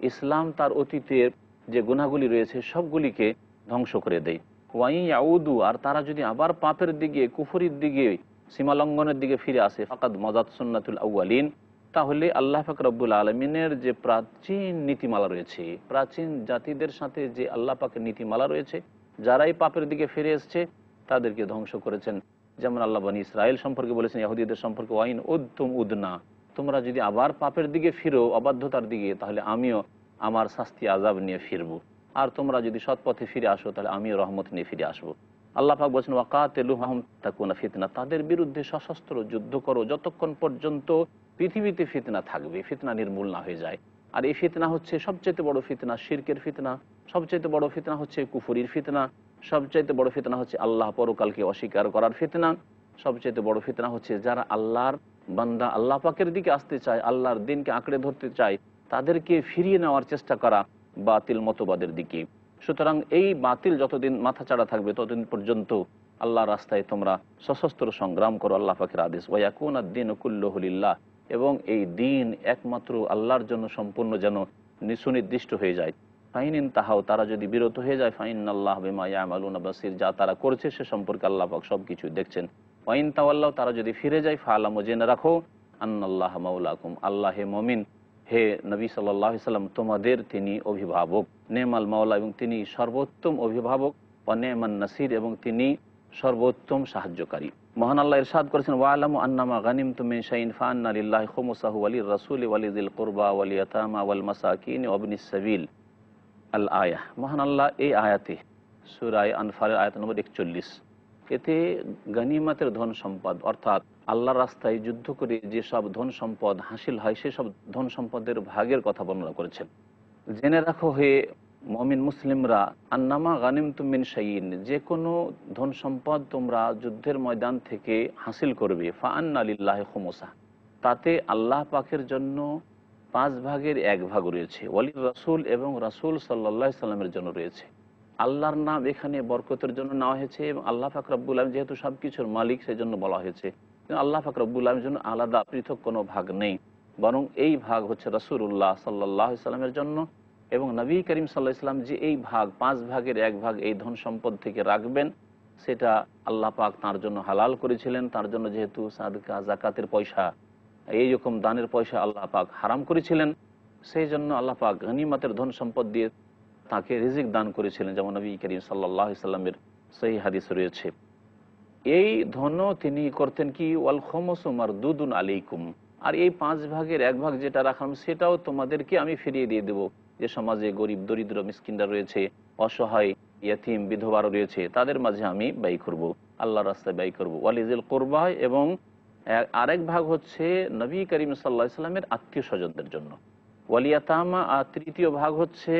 ইসলাম তার অতীতের যে গুনাহগুলি রয়েছে সবগুলিকে ধ্বংস করে দেয়। ওয়াই ইয়াউদু, আর তারা যদি আবার পাপের দিকে, কুফরির দিকে, সীমালঙ্ঘনের দিকে ফিরে আসে, ফাকাদ মাযাত সুন্নাতুল আউয়ালিন, তাহলে আল্লাহ পাক রব্বুল আলামিনের যে প্রাচীন নীতিমালা রয়েছে, প্রাচীন জাতিদের সাথে যে আল্লাহ পাকের নীতিমালা রয়েছে, যারাই পাপের দিকে ফিরে এসছে তাদেরকে ধ্বংস করেছেন। যেমন আল্লাহ বনী ইসরাইল সম্পর্কে বলেছেন, ইহুদিদের সম্পর্কে, ওয়াইন উদ্তুম উদনা, তোমরা যদি আবার পাপের দিকে ফিরো, অবাধ্যতার দিকে, তাহলে আমিও আমার শাস্তি আযাব নিয়ে ফিরবো, আর তোমরা যদি সৎ পথে ফিরে আসো তাহলে আমিও রহমত নিয়ে ফিরে আসবো। আল্লাহ পাক বলছেন ওয়াকাতিলুহুম তাকুনা ফিতনা, তাদের বিরুদ্ধে সশস্ত্র যুদ্ধ করো যতক্ষণ পর্যন্ত পৃথিবীতে ফিতনা থাকবে, ফিতনা নির্মূল না হয়ে যায়। আর এই ফিতনা হচ্ছে সবচেয়ে বড় ফিতনা শিরকের ফিতনা, সবচেয়ে বড় ফিতনা হচ্ছে কুফরির ফিতনা, সবচেয়ে বড় ফিতনা হচ্ছে আল্লাহ পরকালকে অস্বীকার করার ফিতনা, সবচেয়ে বড় ফিতনা হচ্ছে যারা আল্লাহর বান্দা, আল্লাহ পাকের দিকে আসতে চায়, আল্লাহর দিনকে আঁকড়ে ধরতে চায়, তাদেরকে ফিরিয়ে নেওয়ার চেষ্টা করা বাতিল মতবাদের দিকে। সুতরাং এই বাতিল যতদিন মাথাচাড়া থাকবে ততদিন পর্যন্ত আল্লাহর রাস্তায় তোমরা সশস্ত্র সংগ্রাম করো, আল্লাহ পাকের আদেশ। ওয়ায়াকুনা দ্দীনু কুল্লুহু লিল্লাহ, এবং এই দিন একমাত্র আল্লাহর জন্য সম্পূর্ণ যেন সুনির্দিষ্ট হয়ে যায়। ফাইন ইনতাহাউ, তারা যদি বিরত হয়ে যায়, ফাইন্নাল্লাহা বিমা ইয়ামালুনা বাসীর, যা তারা করছে সে সম্পর্কে আল্লাহ পাক সব কিছু দেখছেন। ওয়াইন তাওয়াল্লাউ, তারা যদি ফিরে যায়, ফাআলামু, জেনে রাখো, আন্নাল্লাহ মাওলাকুম, আল্লাহ হে মমিন, হে নবী সাল্লাল্লাহু আলাইহি সাল্লাম তোমাদের তিনি অভিভাবক, নেমাল মাওলা এবং তিনি সর্বোত্তম অভিভাবক, ও নেমান নাসির এবং তিনি সর্বোত্তম সাহায্যকারী। মহান আল্লাহ ইরশাদ করেছেন, ওয়ালামু আন্নামা গানিমতুম মিন শাইইন ফাআন্না লিল্লাহি খুমুসাহু ওয়ালির রাসূলি ওয়ালিযিল কুরবা ওয়াল ইয়াতামা ওয়াল মাসাকিন ওয়া ইবনিস সাবিল আল আয়াহ। মহান আল্লাহ এই আয়াতে সূরা আনফালের আয়াত নম্বর 41, এতে গনিমতের ধন সম্পদ অর্থাৎ আল্লাহর রাস্তায় যুদ্ধ করে যেসব ধন সম্পদ হাসিল হয় সেসব ধন সম্পদের ভাগের কথা বর্ণনা করেছেন। জেনে রাখো হে মমিন মুসলিমরা, আন্নামা গানিমতুম মিন শাইইন, যে কোনো ধন সম্পদ তোমরা যুদ্ধের ময়দান থেকে হাসিল করবে, ফাআন্না লিল্লাহি খুমুসা, তাতে আল্লাহ পাকের জন্য 5/1 রয়েছে, ওয়ালির রাসূল এবং রাসূল সাল্লাল্লাহু আলাইহি সাল্লামের জন্য রয়েছে। আল্লাহর নাম এখানে বরকতের জন্য নেওয়া হয়েছে এবং আল্লাহ পাক রব্বুল আলামিন যেহেতু সব কিছুর মালিক সেই জন্য বলা হয়েছে। আল্লাহ পাক রব্বুল আলামিনের জন্য আলাদা পৃথক কোনো ভাগ নেই, বরং এই ভাগ হচ্ছে রাসূলুল্লাহ সাল্লাল্লাহু আলাইহি সাল্লামের জন্য এবং নবী করিম সাল্লাল্লাহু আলাইহি সাল্লাম যে এই ভাগ 5/1 এই ধন সম্পদ থেকে রাখবেন সেটা আল্লাহ পাক তাঁর জন্য হালাল করেছিলেন। তার জন্য যেহেতু সাদকা জাকাতের পয়সা, এই রকম দানের পয়সা আল্লাহ পাক হারাম করেছিলেন, সেই জন্য আল্লাহ পাক গনিমতের ধন সম্পদ দিয়ে তাকে রিজিক দান করেছিলেন, যেমন নবী করিম সাল্লাল্লাহু আলাইহি সাল্লামের সহিহ হাদিস রয়েছে। এই ধনও তিনি করতেন কি, ওয়াল খুমুসু মারদুদুন আলাইকুম, আর এই 5/1 যেটা রাখলাম সেটাও তোমাদেরকে আমি ফিরিয়ে দিয়ে দেবো। যে সমাজে গরিব দরিদ্র মিসকিনরা রয়েছে, অসহায় ইয়াতিম বিধবারও রয়েছে, তাদের মাঝে আমি ব্যয় করব, আল্লাহর রাস্তায় ব্যয় করব। ওয়ালিজিল কুরবা, এবং আরেক ভাগ হচ্ছে নবী করিম সাল্লাল্লাহু আলাইহি সাল্লামের আত্মীয় স্বজনদের জন্য। ওয়ালিয়াতামা, আর তৃতীয় ভাগ হচ্ছে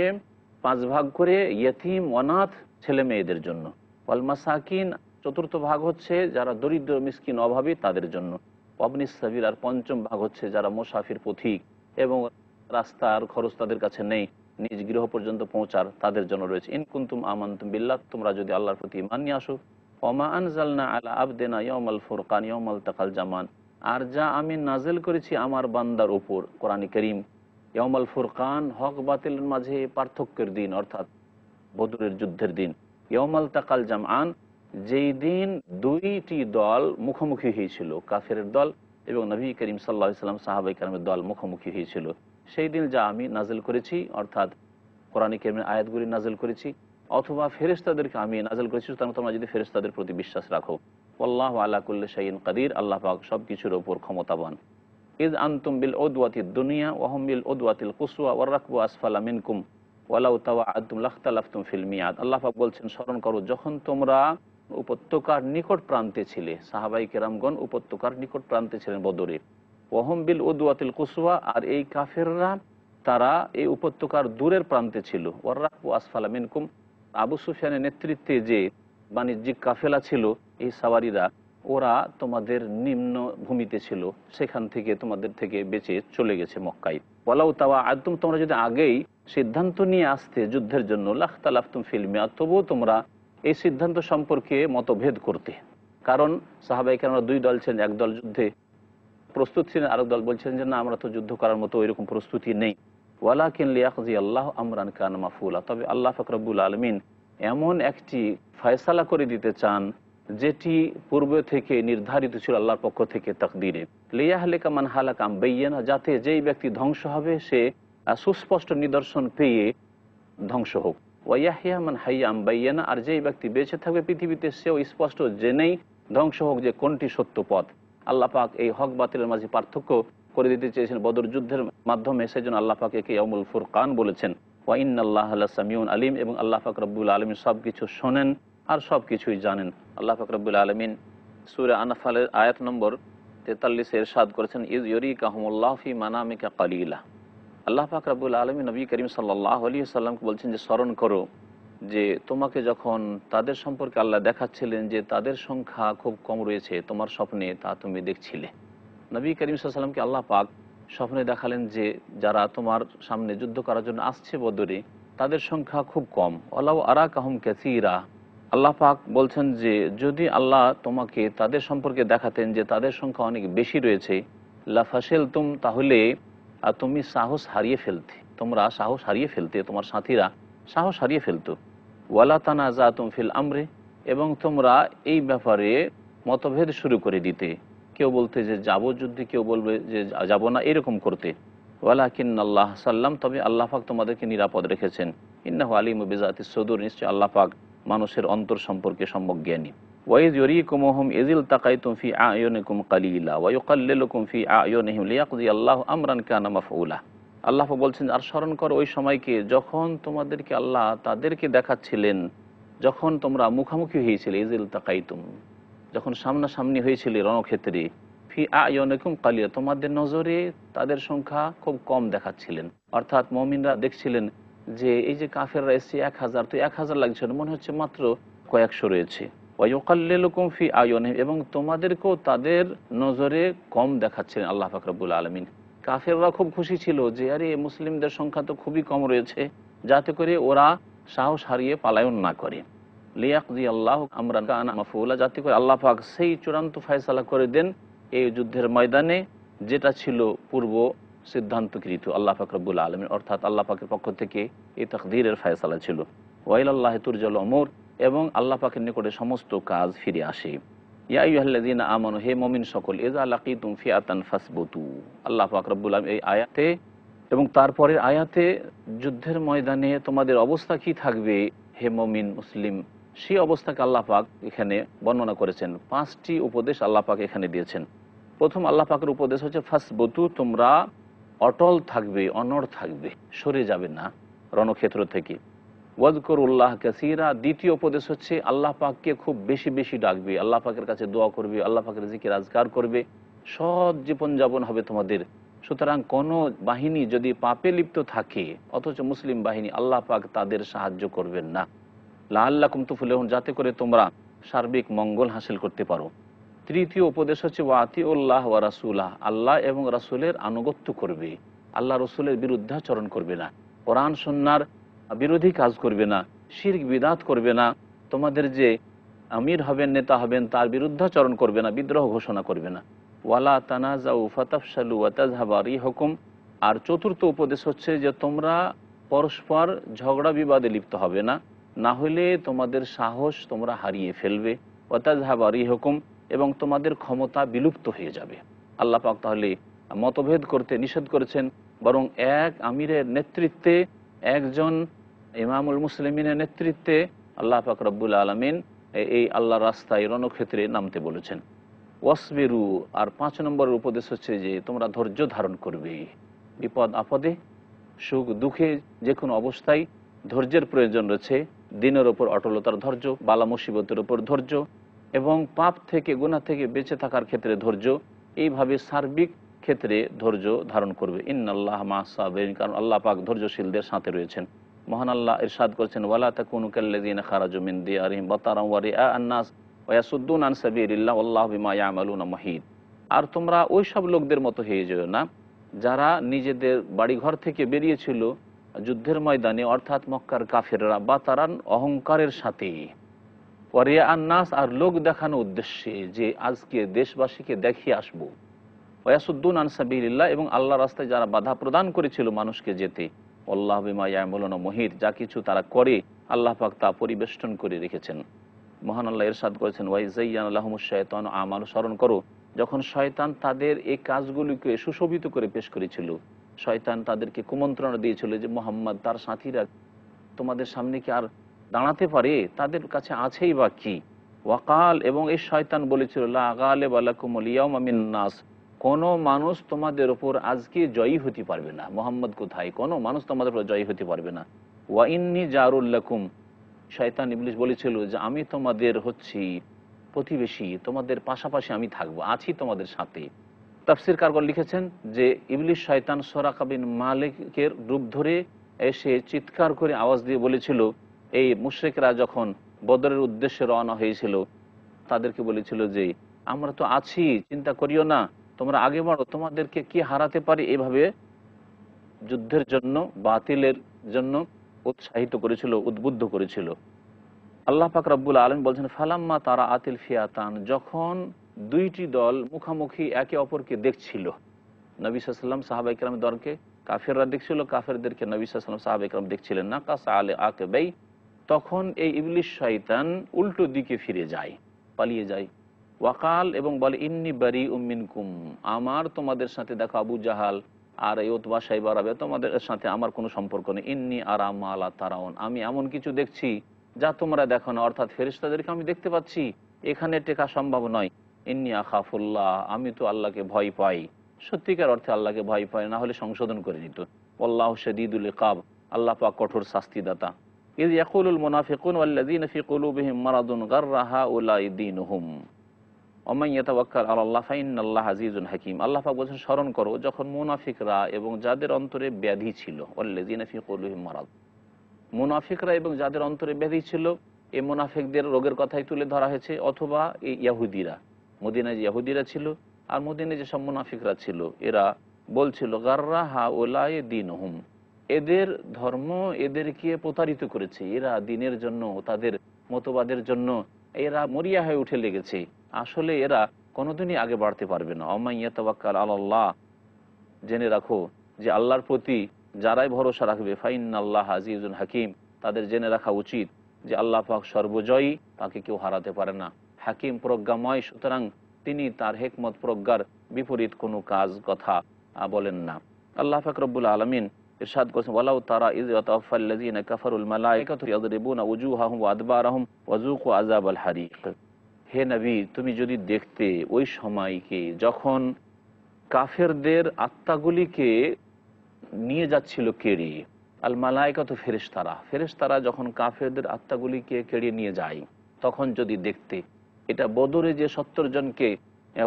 5 করে ইয়তিম অনাথ ছেলে মেয়েদের জন্য। ওয়াল মাসাকিন, চতুর্থ ভাগ হচ্ছে যারা দরিদ্র মিসকিন অভাবী তাদের জন্য। ওয়াবনিস সাবিল, আর পঞ্চম ভাগ হচ্ছে যারা মুসাফির পথিক এবং রাস্তার খরচ তাদের কাছে নেই, নিজ গৃহ পর্যন্ত পৌঁছার, তাদের জন্য রয়েছে। ইন কুনতুম আমানতুম বিল্লাহ, তোমরা যদি আল্লাহর প্রতি ঈমান নিয়ে আসো। ওমা আনজালনা আলা আবদিনা ইয়াউমাল ফুরকান ইয়াউমাল তাকাল জামান, আর যা আমি নাজিল করেছি আমার বান্দার উপর, কোরআন কারীম, ইয়াউমাল ফুরকান, হক বাতিলের মাঝে পার্থক্যের দিন, অর্থাৎ বদরের যুদ্ধের দিন। ইয়াউমাল তাকাল জামান, যেই দিন দুইটি দল মুখোমুখি হয়েছিল, কাফেরের দল এবং নবী করিম সাল্লাল্লাহু আলাইহি সাল্লাম সাহাবায়ে কেরামের দল মুখোমুখি হয়েছিল। সেই দিন যা আমি নাজিল করেছি, অর্থাৎ কোরআন কারীমের আয়াতগুলি নাজিল করেছি, অথবা ফেরেশতাদেরকে আমি নাজিল করেছি, সুতরাং তোমরা যদি ফেরেশতাদের প্রতি বিশ্বাস রাখো। আল্লাহু আলা কুল্লি শাইইন কাদির, আল্লাহ পাক সব কিছুর ওপর ক্ষমতাবান। ইজ আনতুম বিল উদওয়াতিদ দুনিয়া ওয়া হুম বিল উদওয়াতিল কুসওয়া ওয়ার রাকবু আসফালা মিনকুম ওয়ালাউ তাওয়াআদতুম লাখতালাফতুম ফিল মিয়াদ। আল্লাহ পাক বলছেন, স্মরণ করো যখন তোমরা উপত্যকার নিকট প্রান্তে ছিলে, সাহাবাই কেরামগণ উপত্যকার নিকট প্রান্তে ছিলেন বদরে। ওয়া হুম বিল উদওয়াতিল কুসওয়া, আর এই কাফেররা তারা এই উপত্যকার দূরের প্রান্তে ছিল। ওয়ার রাকবু আসফালা মিনকুম, আবু সুফিয়ানের নেতৃত্বে যে বাণিজ্যিক কাফেলা ছিল, এই সাওয়ারিরা ওরা তোমাদের নিম্ন ভূমিতে ছিল, সেখান থেকে তোমাদের থেকে বেঁচে চলে গেছে মক্কায়। ওয়ালাউ তাওয়াআদতুম, তোমরা যদি আগেই সিদ্ধান্ত নিয়ে আসতে যুদ্ধের জন্য, লাখতালাফতুম ফিল মিয়াদ, তবুও তোমরা এই সিদ্ধান্ত সম্পর্কে মতভেদ করতে। কারণ সাহাবায়ে কেরামরা দুই দল ছিলেন, এক দল যুদ্ধে প্রস্তুত ছিলেন, আরেক দল বলছেন যে না, আমরা তো যুদ্ধ করার মতো ওইরকম প্রস্তুতি নেই। ওয়ালাকিন লিয়াকজি আল্লাহু আমরান কানা মাফউলা, তবে আল্লাহ পাক রব্বুল আলামিন এমন একটি ফয়সালা করে দিতে চান যেটি পূর্বে থেকে নির্ধারিত ছিল আল্লাহর পক্ষ থেকে তাকদীরে। লিয়াহলিকা মান হালাকা আম বাইয়িনা, যাতে যেই ব্যক্তি ধ্বংস হবে সে সুস্পষ্ট নিদর্শন পেয়ে ধ্বংস হোক। ওয়াইয়াহিয়া মান হাইয়া আম বাইয়িনা, আর যেই ব্যক্তি বেঁচে থাকবে পৃথিবীতে সেও স্পষ্ট জেনেই ধ্বংস হোক যে কোনটি সত্য পথ। আল্লাহ পাক এই হক বাতিলের মাঝে পার্থক্য করে দিতে চেয়েছেন বদর যুদ্ধের মাধ্যমে, সেজন্য আল্লাহ পাক একে ইয়াউমুল ফুরকান বলেছেন। ওয়া ইন্নাল্লাহা লাসামিউন আলিম, এবং আল্লাহ পাক রব্বুল আলামিন সব কিছু শোনেন আর সব কিছুই জানেন। আল্লাহ পাক রব্বুল আলামিন সূরা আনফালের আয়াত নম্বর 43 ইরশাদ করেছেন, ইজ ইউরিকাহুমুল্লাহু ফি মানামিকা কালিলা। আল্লাহ পাক রব্বুল আলামিন নবী করিম সাল্লাল্লাহু আলাইহি ওয়াসাল্লামকে বলছেন যে স্মরণ করো যে তোমাকে যখন তাদের সম্পর্কে আল্লাহ দেখাচ্ছিলেন যে তাদের সংখ্যা খুব কম রয়েছে তোমার স্বপ্নে, তা তুমি দেখছিলে। নবী করিম সাল্লাল্লাহু আলাইহি ওয়াসাল্লামকে আল্লাহ পাক স্বপ্নে দেখালেন যে যারা তোমার সামনে যুদ্ধ করার জন্য আসছে বদরে, তাদের সংখ্যা খুব কম। ওয়ালাউ আরাকাহুম কাসীরা, আল্লাহ পাক বলছেন যে যদি আল্লাহ তোমাকে তাদের সম্পর্কে দেখাতেন যে তাদের সংখ্যা অনেক বেশি রয়েছে, লাফাশিলতুম, তাহলে তুমি সাহস হারিয়ে ফেলতে, তোমরা সাহস হারিয়ে ফেলতে, তোমার সাথীরা সাহস হারিয়ে ফেলতো। ওয়ালা তানাজাতুম ফিল আমরে, এবং তোমরা এই ব্যাপারে মতভেদ শুরু করে দিতে। কেউ বলতে যে যাব যুদ্ধে, কেউ বলবে যে যাব না, এরকম করতে। ওয়ালাকিন আল্লাহ সাল্লাম, তবে আল্লাহ পাক তোমাদেরকে নিরাপদ রেখেছেন। ইন্নাহু আলিমু বিজাতি সুদূর, নিশ্চয় আল্লাহ পাক মানুষের অন্তর সম্পর্কে সম্যক জ্ঞানী। ওয়াইজ ইউরিকুমুহুম ইযিল তাকাইতুম ফি আ'য়ুনিকুম কালিলা ওয়া ইউকাল্লিলুকুম ফি আ'য়ুনিহিম লিয়াকযি আল্লাহু আমরান কানা মাফউলা। আল্লাহ পাক বলছেন, আর স্মরণ করো ওই সময়কে যখন তোমাদেরকে আল্লাহ তাদেরকে দেখাচ্ছিলেন, যখন তোমরা মুখামুখি হয়েছিলে, ইযিল তাকাইতুম, যখন সামনাসামনি হয়েছিলে রণক্ষেত্রে, ফি আ'য়ুনিকুম কালিলা, তোমাদের নজরে তাদের সংখ্যা খুব কম দেখাচ্ছিলেন। অর্থাৎ মুমিনরা দেখছিলেন যে এই যে কাফেররা এসছে 1000, তো 1000 লাগছে না, মনে হচ্ছে মাত্র কয়েকশো রয়েছে। ওয়ায়ুকাল্লিলুকুম ফি আ'য়ুনিহিম, এবং তোমাদেরকেও তাদের নজরে কম দেখাচ্ছিলেন আল্লাহ পাক রব্বুল আলামিন। কাফেররা খুব খুশি ছিল যে আরে মুসলিমদের সংখ্যা তো খুবই কম রয়েছে, যাতে করে ওরা সাহস হারিয়ে পালায়ন না করে। লিয়াকযি আল্লাহু আমরান কানা মাফউলা, যাতে করে আল্লাহ পাক সেই চূড়ান্ত ফয়সালা করে দেন এই যুদ্ধের ময়দানে, যেটা ছিল পূর্ব সিদ্ধান্তকৃত আল্লাহ পাক রব্বুল আলামিন, অর্থাৎ আল্লাহ পাকের পক্ষ থেকে এই তাকদীরের ফয়সালা ছিল। ওয়াইলাল্লাহি তুরজাল উমুর, এবং আল্লাহ পাকের নিকটে সমস্ত কাজ ফিরে আসে। ইয়া আইয়ুহাল্লাযীনা আমানু, হে মুমিন সকল, ইযা লাকিতুম ফিআতান ফাসবুতু, আল্লাহ পাক রব্বুল আলামিন এই আয়াতে এবং তারপরের আয়াতে যুদ্ধের ময়দানে তোমাদের অবস্থা কি থাকবে হে মুমিন মুসলিম, সেই অবস্থাকে আল্লাহ পাক এখানে বর্ণনা করেছেন। 5টি উপদেশ আল্লাহ পাক এখানে দিয়েছেন। প্রথম আল্লাহ পাকের উপদেশ হচ্ছে ফাসবুতু, তোমরা অটল থাকবে, অনড় থাকবে, সরে যাবে না রণক্ষেত্র থেকে। ওয়াজকুরুল্লাহ কাসীরা, দ্বিতীয় উপদেশ হচ্ছে আল্লাহ পাককে খুব বেশি বেশি ডাকবে, আল্লাহ পাকের কাছে দোয়া করবে, আল্লাহ পাকের জিকির আজকার করবে, সৎ জীবনযাপন হবে তোমাদের। সুতরাং কোনো বাহিনী যদি পাপে লিপ্ত থাকে, অথচ মুসলিম বাহিনী, আল্লাহ পাক তাদের সাহায্য করবেন না। লাআল্লাকুম তুফলিহুন, যাতে করে তোমরা সার্বিক মঙ্গল হাসিল করতে পারো। তৃতীয় উপদেশ হচ্ছে ওয়াতিউল্লাহ ওয়া রাসূলাহ, আল্লাহ এবং রাসূলের আনুগত্য করবে, আল্লাহ রসুলের বিরুদ্ধাচরণ করবে না, কোরআন সুন্নাহর বিরোধী কাজ করবে না, শিরক বিদআত করবে না, তোমাদের যে আমির হবেন, নেতা হবেন, তার বিরুদ্ধাচরণ করবে না, বিদ্রোহ ঘোষণা করবে না। ওয়ালা তানাজাউ ফাতাফশালু ওয়া তাযহাবা রিহুকুম, আর চতুর্থ উপদেশ হচ্ছে যে তোমরা পরস্পর ঝগড়া বিবাদে লিপ্ত হবে না, না হলে তোমাদের সাহস তোমরা হারিয়ে ফেলবে। ওয়া তাযহাবা রিহুকুম, এবং তোমাদের ক্ষমতা বিলুপ্ত হয়ে যাবে। আল্লাহ পাক তাহলে মতভেদ করতে নিষেধ করেছেন, বরং এক আমিরের নেতৃত্বে, একজন ইমামুল মুসলিমিনের নেতৃত্বে আল্লাহ পাক রব্বুল আলামিন এই আল্লাহর রাস্তায় রণক্ষেত্রে নামতে বলেছেন। ওয়াসবিরু, আর 5 নম্বরের উপদেশ হচ্ছে যে তোমরা ধৈর্য ধারণ করবে, বিপদ আপদে, সুখ দুঃখে, যে কোনো অবস্থায় ধৈর্যের প্রয়োজন রয়েছে। দিনের ওপর অটলতার ধৈর্য, বালা মুসিবতের ওপর ধৈর্য, এবং পাপ থেকে, গুনাহ থেকে বেঁচে থাকার ক্ষেত্রে ধৈর্য, এইভাবে সার্বিক ক্ষেত্রে ধৈর্য ধারণ করবে। ইন্নাল্লাহ মা'আস সাবিরিন, কারণ আল্লাহ পাক ধৈর্যশীলদের সাথে রয়েছেন। মহান আল্লাহ ইরশাদ করেছেন, ওয়ালা তাকুনু কাল্লাযীনা খারাজু মিন দিয়ারিহিম বাতারান ওয়া রিআআন নাস ওয়া ইয়াসুদ্দুনা আন সাবিলিল্লাহ ওয়াল্লাহু বিমা ইয়ামালুনা মুহিত। আর তোমরা ওই সব লোকদের মতো হয়ে যেও না যারা নিজেদের বাড়িঘর থেকে বেরিয়েছিল যুদ্ধের ময়দানে, অর্থাৎ মক্কার কাফেররা, বাতারান, অহংকারের সাথে, ওয়া রিআআন নাস, আর লোক দেখানো উদ্দেশ্যে যে আজকে দেশবাসীকে দেখিয়ে আসবো, ওয়া ইয়াসুদ্দুনা আন সাবিলিল্লাহ, এবং আল্লাহর রাস্তায় যারা বাধা প্রদান করেছিল মানুষকে যেতে, আল্লাহু বিমা ইয়ামালুনা মুহিত, যা কিছু তারা করে আল্লাহ পাক তা পরিবেষ্টন করে রেখেছেন। মহান আল্লাহ ইরশাদ করেছেন, ওয়া ইযায়্যানা লাহুমুশ শাইতানু আমালু, স্মরণ করো যখন শয়তান তাদের এই কাজগুলিকে সুশোভিত করে পেশ করেছিল, শয়তান তাদেরকে কুমন্ত্রণা দিয়েছিল যে মুহাম্মদ, তার সাথীরা তোমাদের সামনে কি আর দাঁড়াতে পারে, তাদের কাছে আছেই বা কি। ওয়াকাল, এবং এই শয়তান বলেছিল, লা গালিবা লাকুমুল ইয়াওমা মিনান নাস, কোনো মানুষ তোমাদের ওপর আজকে জয়ী হতে পারবে না। মোহাম্মদ কোথায়, কোনো মানুষ তোমাদের উপর জয়ী হতে পারবে না। ওয়া ইন্নী জারুল লাকুম, শয়তান ইবলিস বলেছিল যে আমি তোমাদের হচ্ছি প্রতিবেশী, তোমাদের পাশাপাশি আমি থাকবো, আছি তোমাদের সাথে। তাফসীরকারগণ লিখেছেন যে ইবলিস শয়তান সুরাকা বিন মালিকের রূপ ধরে এসে চিৎকার করে আওয়াজ দিয়ে বলেছিল, এই মুশরিকরা যখন বদরের উদ্দেশ্যে রওনা হয়েছিল তাদেরকে বলেছিল যে আমরা তো আছি, চিন্তা করিও না, তোমরা আগে বাড়ো, তোমাদেরকে কি হারাতে পারি, এভাবে যুদ্ধের জন্য, বাতিলের জন্য উৎসাহিত করেছিল, উদ্বুদ্ধ করেছিল। আল্লাহ পাক রব্বুল আলামিন বলছেন, ফালাম্মা তারা আতিল ফিয়াতান, যখন দুইটি দল মুখামুখি একে অপরকে দেখছিল, নবী সাল্লাল্লাহু আলাইহি ওয়াসাল্লাম সাহাবায়ে কেরামের দলকে কাফেররা দেখছিল, কাফেরদেরকে নবী সাল্লাল্লাহু আলাইহি ওয়াসাল্লাম সাহাবায়ে কেরাম দেখছিলেন না, কাসা আলে আকিবাই, তখন এই ইবলিস শয়তান উল্টো দিকে ফিরে যায়, পালিয়ে যায়, ওয়াকাল এবং বলে ইন্নি বারি উম্মিনকুম, আমার তোমাদের সাথে দেখো আবু জাহাল আর এই উতবা সাইবা রাবে তোমাদের সাথে আমার কোনো সম্পর্ক নেই। ইন্নি আরা মা লা তারাউন, আমি এমন কিছু দেখছি যা তোমরা দেখো না, অর্থাৎ ফেরেশতাদেরকে আমি দেখতে পাচ্ছি, এখানে টেকা সম্ভব নয়। ইন্নি আখাফুল্লাহ, আমি তো আল্লাহকে ভয় পাই, সত্যিকার অর্থে আল্লাহকে ভয় পাই, না হলে সংশোধন করে নিত। আল্লাহ শাদীদুল ইকাব, আল্লাহ পাক কঠোর শাস্তিদাতা। ইয ইয়াকুলুল মুনাফিকুন ওয়াল্লাযীনা ফী কুলুবিহিম মারাদুন গাররা হাউলাই দীনুহুম ওমান ইয়াতাওয়াক্কাল আলাল্লাহ ফাইন্নাল্লাহা আজিজুন হাকীম। আল্লাহ পাক বলেছেন, স্মরণ করো যখন মুনাফিকরা এবং যাদের অন্তরে ব্যাধি ছিল, ওয়াল্লাযীনা ফী কুলুবিহিম মারাদ, মুনাফিকরা এবং যাদের অন্তরে ব্যাধি ছিল, এই মুনাফিকদের রোগের কথাই তুলে ধরা হয়েছে। অথবা এই ইয়াহুদিরা, মদিনায় যে ইয়াহুদিরা ছিল আর মদিনায় যেসব মুনাফিকরা ছিল, এরা বলছিল গাররা হাউলাই দীনুহুম, এদের ধর্ম এদেরকে প্রতারিত করেছে, এরা দিনের জন্য তাদের মতবাদের জন্য এরা মরিয়া হয়ে উঠে লেগেছে, আসলে এরা কোনোদিনই আগে বাড়তে পারবে না। ওমান ইয়াতাওয়াক্কাল আলাল্লাহ, জেনে রাখো যে আল্লাহর প্রতি যারাই ভরসা রাখবে ফাইন্নাল্লাহা আজিজুন হাকিম, তাদের জেনে রাখা উচিত যে আল্লাহ পাক সর্বজয়ী, তাকে কেউ হারাতে পারে না। হাকিম প্রজ্ঞাময়, সুতরাং তিনি তার হিকমত প্রজ্ঞার বিপরীত কোনো কাজ কথা বলেন না। আল্লাহ পাক রব্বুল আলামিন ইরশাদ করেছেন, ওয়ালাউ তারা ইয ইয়াতাওয়াফাল্লাযীনা কাফারুল মালায়েকাতু ইয়াদরিবুনা উজুহাহুম ওয়া আদবারাহুম ওয়াযুকু আযাবাল হারিক। হে নবী, তুমি যদি দেখতে ওই সময়কে যখন কাফেরদের আত্মাগুলিকে নিয়ে যাচ্ছিল কেড়ে, আল মালায়েকাতু ফেরেশতারা, ফেরেশতারা যখন কাফেরদের আত্মাগুলিকে কেড়ে নিয়ে যায়, তখন যদি দেখতে। এটা বদরে যে 70 জনকে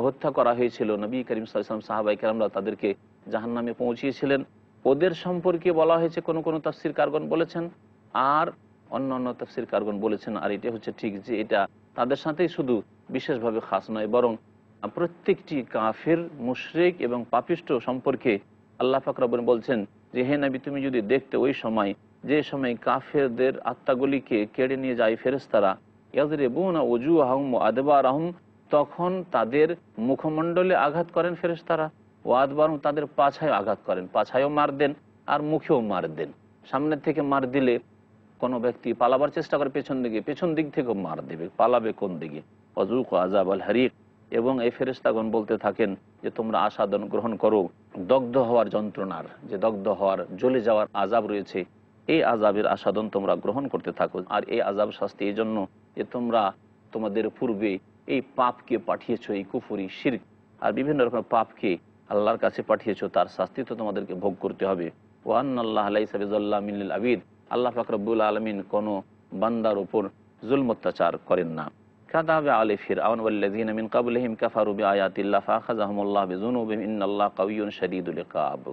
হত্যা করা হয়েছিল, নবী করিম সাল্লাল্লাহু আলাইহি ওয়াসাল্লাম সাহাবায়ে কেরামরা তাদেরকে জাহান্নামে পৌঁছিয়েছিলেন, ওদের সম্পর্কে বলা হয়েছে, কোন কোন তাফসীর কারগণ বলেছেন আর অন্যান্য তাফসীর কারগণ বলেছেন, আর এটা হচ্ছে ঠিক যে এটা তাদের সাথেই শুধু বিশেষভাবে খাস নয়, বরং প্রত্যেকটি কাফের, মুশরিক এবং পাপিষ্ঠ সম্পর্কে আল্লাহ পাক রব্বুল বলছেন যে হে নবী, তুমি যদি দেখতে ওই সময়, যে সময় কাফেরদের আত্মাগুলিকে কেড়ে নিয়ে যায় ফেরেশতারা, ইয়াযরিবুনা উজুহাহুম ওয়া আদবারাহুম, তখন তাদের মুখমণ্ডলে আঘাত করেন ফেরেশতারা, ওয়া আদবারাহুম, তাদের পাছায় আঘাত করেন, পাছায়ও মার দেন আর মুখেও মার দেন। সামনের থেকে মার দিলে কোনো ব্যক্তি পালাবার চেষ্টা করে পেছন দিকে, পেছন দিক থেকেও মার দেবে, পালাবে কোন দিকে। ওয়াযুকু আযাবাল হারিক, এবং এই ফেরেশতাগণ বলতে থাকেন যে তোমরা আস্বাদন গ্রহণ করো দগ্ধ হওয়ার যন্ত্রণার, যে দগ্ধ হওয়ার, জ্বলে যাওয়ার আযাব রয়েছে, এই আযাবের আস্বাদন তোমরা গ্রহণ করতে থাকো। আর এই আযাব শাস্তি এই জন্য যে তোমরা তোমাদের পূর্বে এই পাপকে পাঠিয়েছো, এই কুফরি, শিরক আর বিভিন্ন রকমের পাপকে আল্লাহর কাছে পাঠিয়েছো, তার শাস্তি তো তোমাদেরকে ভোগ করতে হবে। ওয়া আন্নাল্লাহা লাইসা বিযাল্লামিন লিল আবিদ, আল্লাহ পাক রব্বুল আলামিন কোনো বান্দার উপর জুলম অত্যাচার করেন না। কাযাবা আলী ফিরআউন ওয়াল্লাযীনা মিন ক্বাবলিহিম কাফারু বিআয়াতিল্লাহি ফাআখাযাহুমুল্লাহু বিযুনুবিহিম ইন্নাল্লাহা কাওয়িয়্যুন শাদীদুল ইকাব।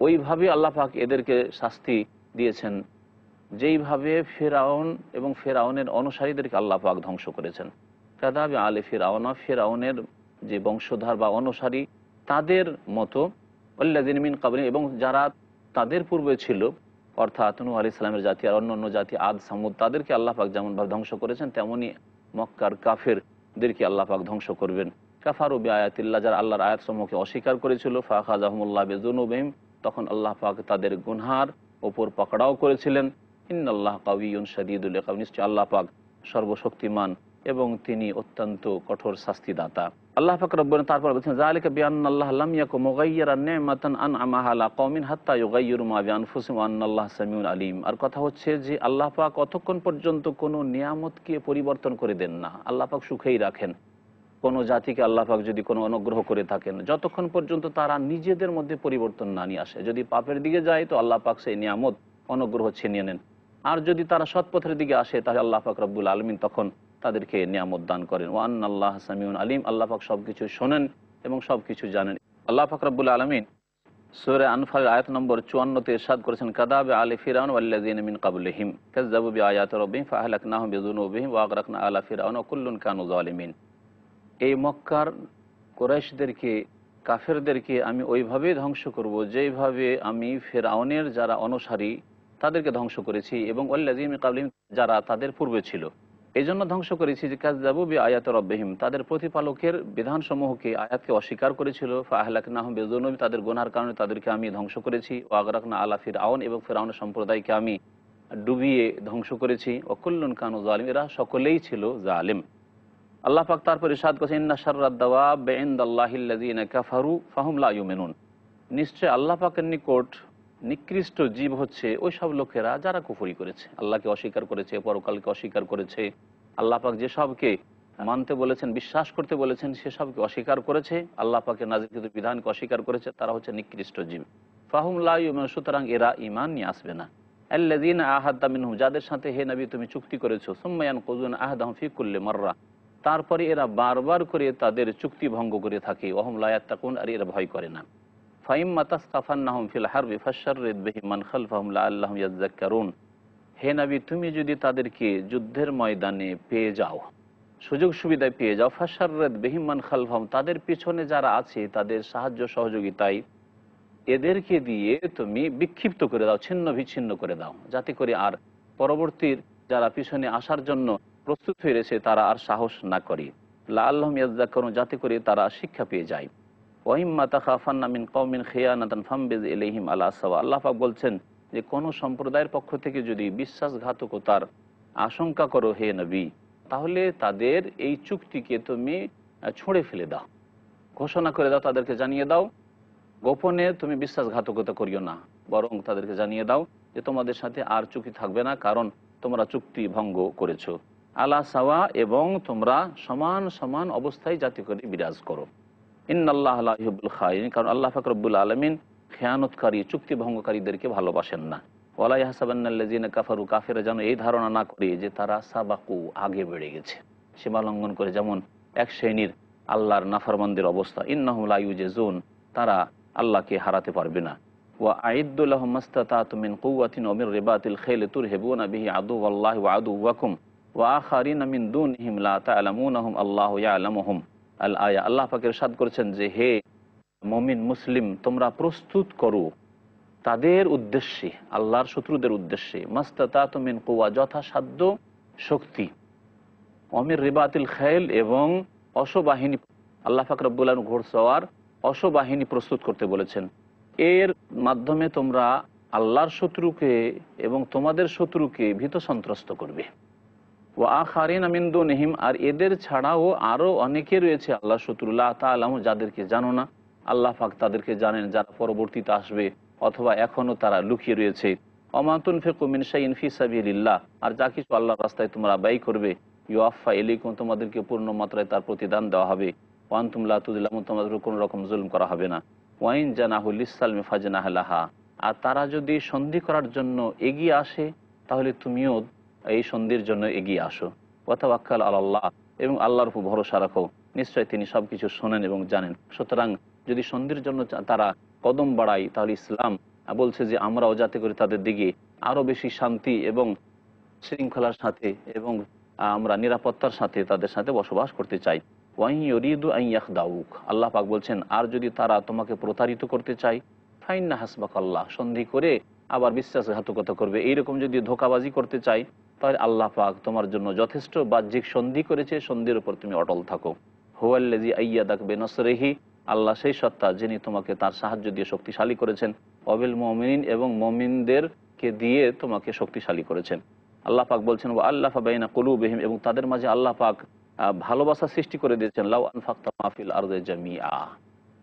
ওইভাবে আল্লাহ পাক এদেরকে শাস্তি দিয়েছেন যেইভাবে ফিরআউন এবং ফিরআউনের অনুসারীদেরকে আল্লাহ পাক ধ্বংস করেছেন। কাযাবা আলী ফিরআউন, ফিরআউনের যে বংশধর বা অনুসারী তাদের মতো, ওয়াল্লাযীনা মিন ক্বাবলিহিম, এবং যারা তাদের পূর্বে ছিল, অর্থাৎ নূহ আলাইহিস সালামের জাতি আর অন্যান্য জাতি আদ সামুদ, তাদেরকে আল্লাহ পাক যেমনভাবে ধ্বংস করেছেন, তেমনি মক্কার কাফেরদেরকে আল্লাহ পাক ধ্বংস করবেন। কাফারু বিআয়াতিল্লাহ, যারা আল্লাহর আয়াতসমূহকে অস্বীকার করেছিল, ফাআখাযাহুমুল্লাহু বিযুনুবিহিম, তখন আল্লাহ পাক তাদের গুনহার ওপর পাকড়াও করেছিলেন। ইন্নাল্লাহা কাওয়িয়্যুন শাদীদুল ইকাব, নিশ্চয় আল্লাহ পাক সর্বশক্তিমান এবং তিনি অত্যন্ত কঠোর শাস্তিদাতা। আল্লাহ পাক রব্বুল তারপর বলছেন, যালিকা বিআন্নাল্লাহা লাম ইয়াকু মুগায়্যিরান নি'মাতান আন'আমাহা আলা কওমিন হাত্তা ইউগায়্যিরু মা বিআনফুসিহিম ওয়া আন্নাল্লাহা সামিউন আলিম। আর কথা হচ্ছে যে আল্লাহ পাক অতক্ষণ পর্যন্ত কোনো নিয়ামতকে পরিবর্তন করে দেন না, আল্লাহ পাক সুখেই রাখেন। কোনো জাতিকে আল্লাহ পাক যদি কোনো অনুগ্রহ করে থাকেন, যতক্ষণ পর্যন্ত তারা নিজেদের মধ্যে পরিবর্তন না নিয়ে আসে, যদি পাপের দিকে যায় তো আল্লাহ পাক সেই নিয়ামত, অনুগ্রহ ছিনিয়ে নেন। আর যদি তারা সৎপথের দিকে আসে, তাহলে আল্লাহ পাক রব্বুল আলামিন তখন তাদেরকে নিয়ামত দান করেন। ওয়া আন্নাল্লাহা সামিউন আলিম, আল্লাহ পাক সব কিছু শোনেন এবং সব কিছু জানেন। আল্লাহ পাক রব্বুল আলামিন সূরা আনফালের আয়াত নম্বর 54-তে ইরশাদ করেছেন, কাযাবা আলী ফিরআউন ওয়াল্লাযীনা মিন ক্বাবলিহিম কাযযাবু বিআয়াতি রাব্বিহিম ফাআহলাকনাহুম বিযুনুবিহিম ওয়া আগরাকনা আলা ফিরআউন ওয়া কুল্লুন কানু যালিমিন। এই মক্কার কুরাইশদেরকে, কাফেরদেরকে আমি ওইভাবে ধ্বংস করব যেইভাবে আমি ফিরআউনের যারা অনুসারী তাদেরকে ধ্বংস করেছি, এবং ওয়াল্লাযীনা মিন ক্বাবলিহিম, যারা তাদের পূর্বে ছিল। এই জন্য ধ্বংস করেছি যে কাযযাবু বিআয়াতি রাব্বিহিম, তাদের প্রতিপালকের বিধানসমূহকে, আয়াতকে অস্বীকার করেছিল। ফাআহলাকনাহুম বিযুনুবিহিম, তাদের গুনাহর কারণে তাদেরকে আমি ধ্বংস করেছি। ওয়া আগরাকনা আলা ফিরআউন, এবং ফিরআউনের সম্প্রদায়কে আমি ডুবিয়ে ধ্বংস করেছি। ওয়া কুল্লুন কানু যালিমিন, এরা সকলেই ছিল জালিম। আল্লাহ পাক তারপর ইরশাদ করেছেন, ইন্না শাররাদ দাওয়াবি ইনদাল্লাহিল্লাযীনা কাফারু ফাহুম লা ইউমিনুন। নিশ্চয় আল্লাহ পাকের নিকট নিকৃষ্ট জীব হচ্ছে ওই সব লোকেরা যারা কুফরি করেছে, আল্লাহকে অস্বীকার করেছে, পরকালকে অস্বীকার করেছে। আল্লাহ পাক যেসবকে মানতে বলেছেন, বিশ্বাস করতে বলেছেন, সেসবকে অস্বীকার করেছে, আল্লাহ পাকের নাযিলকৃত বিধানকে অস্বীকার করেছে, তারা হচ্ছে নিকৃষ্ট জীব। ফাহুম লা ইউমিনুন, সুতরাং এরা ঈমান নিয়ে আসবে না। আল্লাযীনা আহাদতা মিনহুম, যাদের সাথে হে নবী তুমি চুক্তি করেছো, সুম্মা ইয়ানকুযুনা আহদাহুম ফি কুল্লি মাররা, তারপরে এরা বারবার করে তাদের চুক্তি ভঙ্গ করে থাকে। ওয়াহুম লা ইয়াত্তাকুন, আর এরা ভয় করে না। ফাইম্মা তাসকাফান্নাহুম ফিল হারবি ফাশাররিদ বিহিম মান খালফাহুম লাআল্লাহুম ইয়াযাক্কারুন। হে নবী তুমি যদি তাদেরকে যুদ্ধের ময়দানে পেয়ে যাও, সুযোগ সুবিধায় পেয়ে যাও, ফাশাররিদ বিহিম মান খালফাহুম, তাদের পিছনে যারা আছে তাদের সাহায্য সহযোগিতায় এদেরকে দিয়ে তুমি বিক্ষিপ্ত করে দাও, ছিন্ন বিচ্ছিন্ন করে দাও, যাতে করে আর পরবর্তীর যারা পিছনে আসার জন্য প্রস্তুত হয়ে রয়েছে তারা আর সাহস না করে। লাআল্লাহুম ইয়াযাক্কারুন, যাতে করে তারা শিক্ষা পেয়ে যায়। ওয়াইম্মা তাখাফান্না মিন কওমিন খিয়ানাতান ফামবিজ ইলাইহিম আলা সাওয়া, আল্লাহ পাক বলছেন যে কোনো সম্প্রদায়ের পক্ষ থেকে যদি বিশ্বাসঘাতকতার আশঙ্কা করো হে নবী, তাহলে তাদের এই চুক্তিকে তুমি ছুঁড়ে ফেলে দাও, ঘোষণা করে দাও, তাদেরকে জানিয়ে দাও। গোপনে তুমি বিশ্বাসঘাতকতা করিও না, বরং তাদেরকে জানিয়ে দাও যে তোমাদের সাথে আর চুক্তি থাকবে না, কারণ তোমরা চুক্তি ভঙ্গ করেছো। আলা সাওয়া, এবং তোমরা সমান সমান অবস্থায় যাতে করে বিরাজ করো। ইন্নাল্লাহা লা ইউহিব্বুল খায়িন, কারণ আল্লাহ পাক রব্বুল আলামিন খেয়ানতকারী, চুক্তি ভঙ্গকারীদেরকে ভালোবাসেন না। ওয়ালা ইয়াহসাবান্নাল্লাযীনা কাফারু, কাফেররা যেন এই ধারণা না করে যে তারা সাবাকু, আগে বেড়ে গেছে, সীমা লঙ্ঘন করে, যেমন এক শ্রেণীর আল্লাহর নাফরমানদের অবস্থা। ইন্নাহুম লা ইউজিজুন, তারা আল্লাহকে হারাতে পারবে না। ওয়া আইদ্দু লাহুম মাসতাতা'তুম মিন কুওয়াতিন ওয়া মির রিবাতিল খাইল তুরহিবুনা বিহি আদুওয়াল্লাহি ওয়া আদুওয়াকুম ওয়া আখারিনা মিন দুনহিম লা তা'লামুনাহুম আল্লাহু ইয়া'লামুহুম। আল আয়া, আল্লাহ পাক ইরশাদ করেছেন যে হে মুমিন মুসলিম, তোমরা প্রস্তুত করো তাদের উদ্দেশ্যে, আল্লাহর শত্রুদের উদ্দেশ্যে, মাসতাতা'তুম মিন কুওয়া, যথাসাধ্য শক্তি, অমির রিবাতিল খাইল, এবং অশ্ববাহিনী, আল্লাহ পাক রব্বুল আলামিন ঘোড়সওয়ার অশ্ববাহিনী প্রস্তুত করতে বলেছেন। এর মাধ্যমে তোমরা আল্লাহর শত্রুকে এবং তোমাদের শত্রুকে ভীত সন্ত্রস্ত করবে। ওয়া আখারিনা মিন দুনহিম, আর এদের ছাড়াও আরও অনেকে রয়েছে আল্লাহর শত্রু, লা তা'লামু, যাদেরকে জানো না, আল্লাহ পাক তাদেরকে জানেন, যারা পরবর্তীতে আসবে অথবা এখনও তারা লুকিয়ে রয়েছে। ওমা তুনফিকু মিন শাইইন ফি সাবিলিল্লাহ, আর যা কিছু আল্লাহর রাস্তায় তোমরা ব্যয় করবে, ইউআফা ইলাইকুম, তোমাদেরকে পূর্ণ মাত্রায় তার প্রতিদান দেওয়া হবে। ওয়া আনতুম লা তুযলামুন, তোমাদের কোনো রকম জুলম করা হবে না। ওয়াইন জানাহু লিসসালমি ফাজনাহ লাহা, আর তারা যদি সন্ধি করার জন্য এগিয়ে আসে, তাহলে তুমিও এই সন্ধির জন্য এগিয়ে আসো। ওয়া তাওয়াক্কাল আলাল্লাহ, এবং আল্লাহর উপর ভরসা রাখো, নিশ্চয় তিনি সব কিছু শোনেন এবং জানেন। সুতরাং যদি সন্ধির জন্য তারা কদম বাড়ায়, তাহলে ইসলাম বলছে যে আমরাও যাতে করে তাদের দিকে আরও বেশি শান্তি এবং শৃঙ্খলার সাথে এবং আমরা নিরাপত্তার সাথে তাদের সাথে বসবাস করতে চাই। ওয়াই ইউরিদু আন ইয়াখদাউক, আল্লাহ পাক বলছেন, আর যদি তারা তোমাকে প্রতারিত করতে চায়, ফাইন্না হাসবাকাল্লাহ, সন্ধি করে আবার বিশ্বাসঘাতকতা করবে, এইরকম যদি ধোঁকাবাজি করতে চাই, তাহলে আল্লাহ পাক তোমার জন্য যথেষ্ট। বাহ্যিক সন্ধি করেছে, সন্ধির উপর তুমি অটল থাকো। হুয়াল্লাযী আইয়াদাক বিনাসরিহি, আল্লাহ সেই সত্তা যিনি তোমাকে তার সাহায্য দিয়ে শক্তিশালী করেছেন। ওয়াবিল মুমিনিন, এবং মুমিনদেরকে দিয়ে তোমাকে শক্তিশালী করেছেন। আল্লাহ পাক বলছেন, ওয়া আল্লাফা বাইনা কুলুবিহিম, এবং তাদের মাঝে আল্লাহ পাক ভালোবাসা সৃষ্টি করে দিয়েছেন। লাউ আনফাকতা মা ফিল আরদি জামিআ,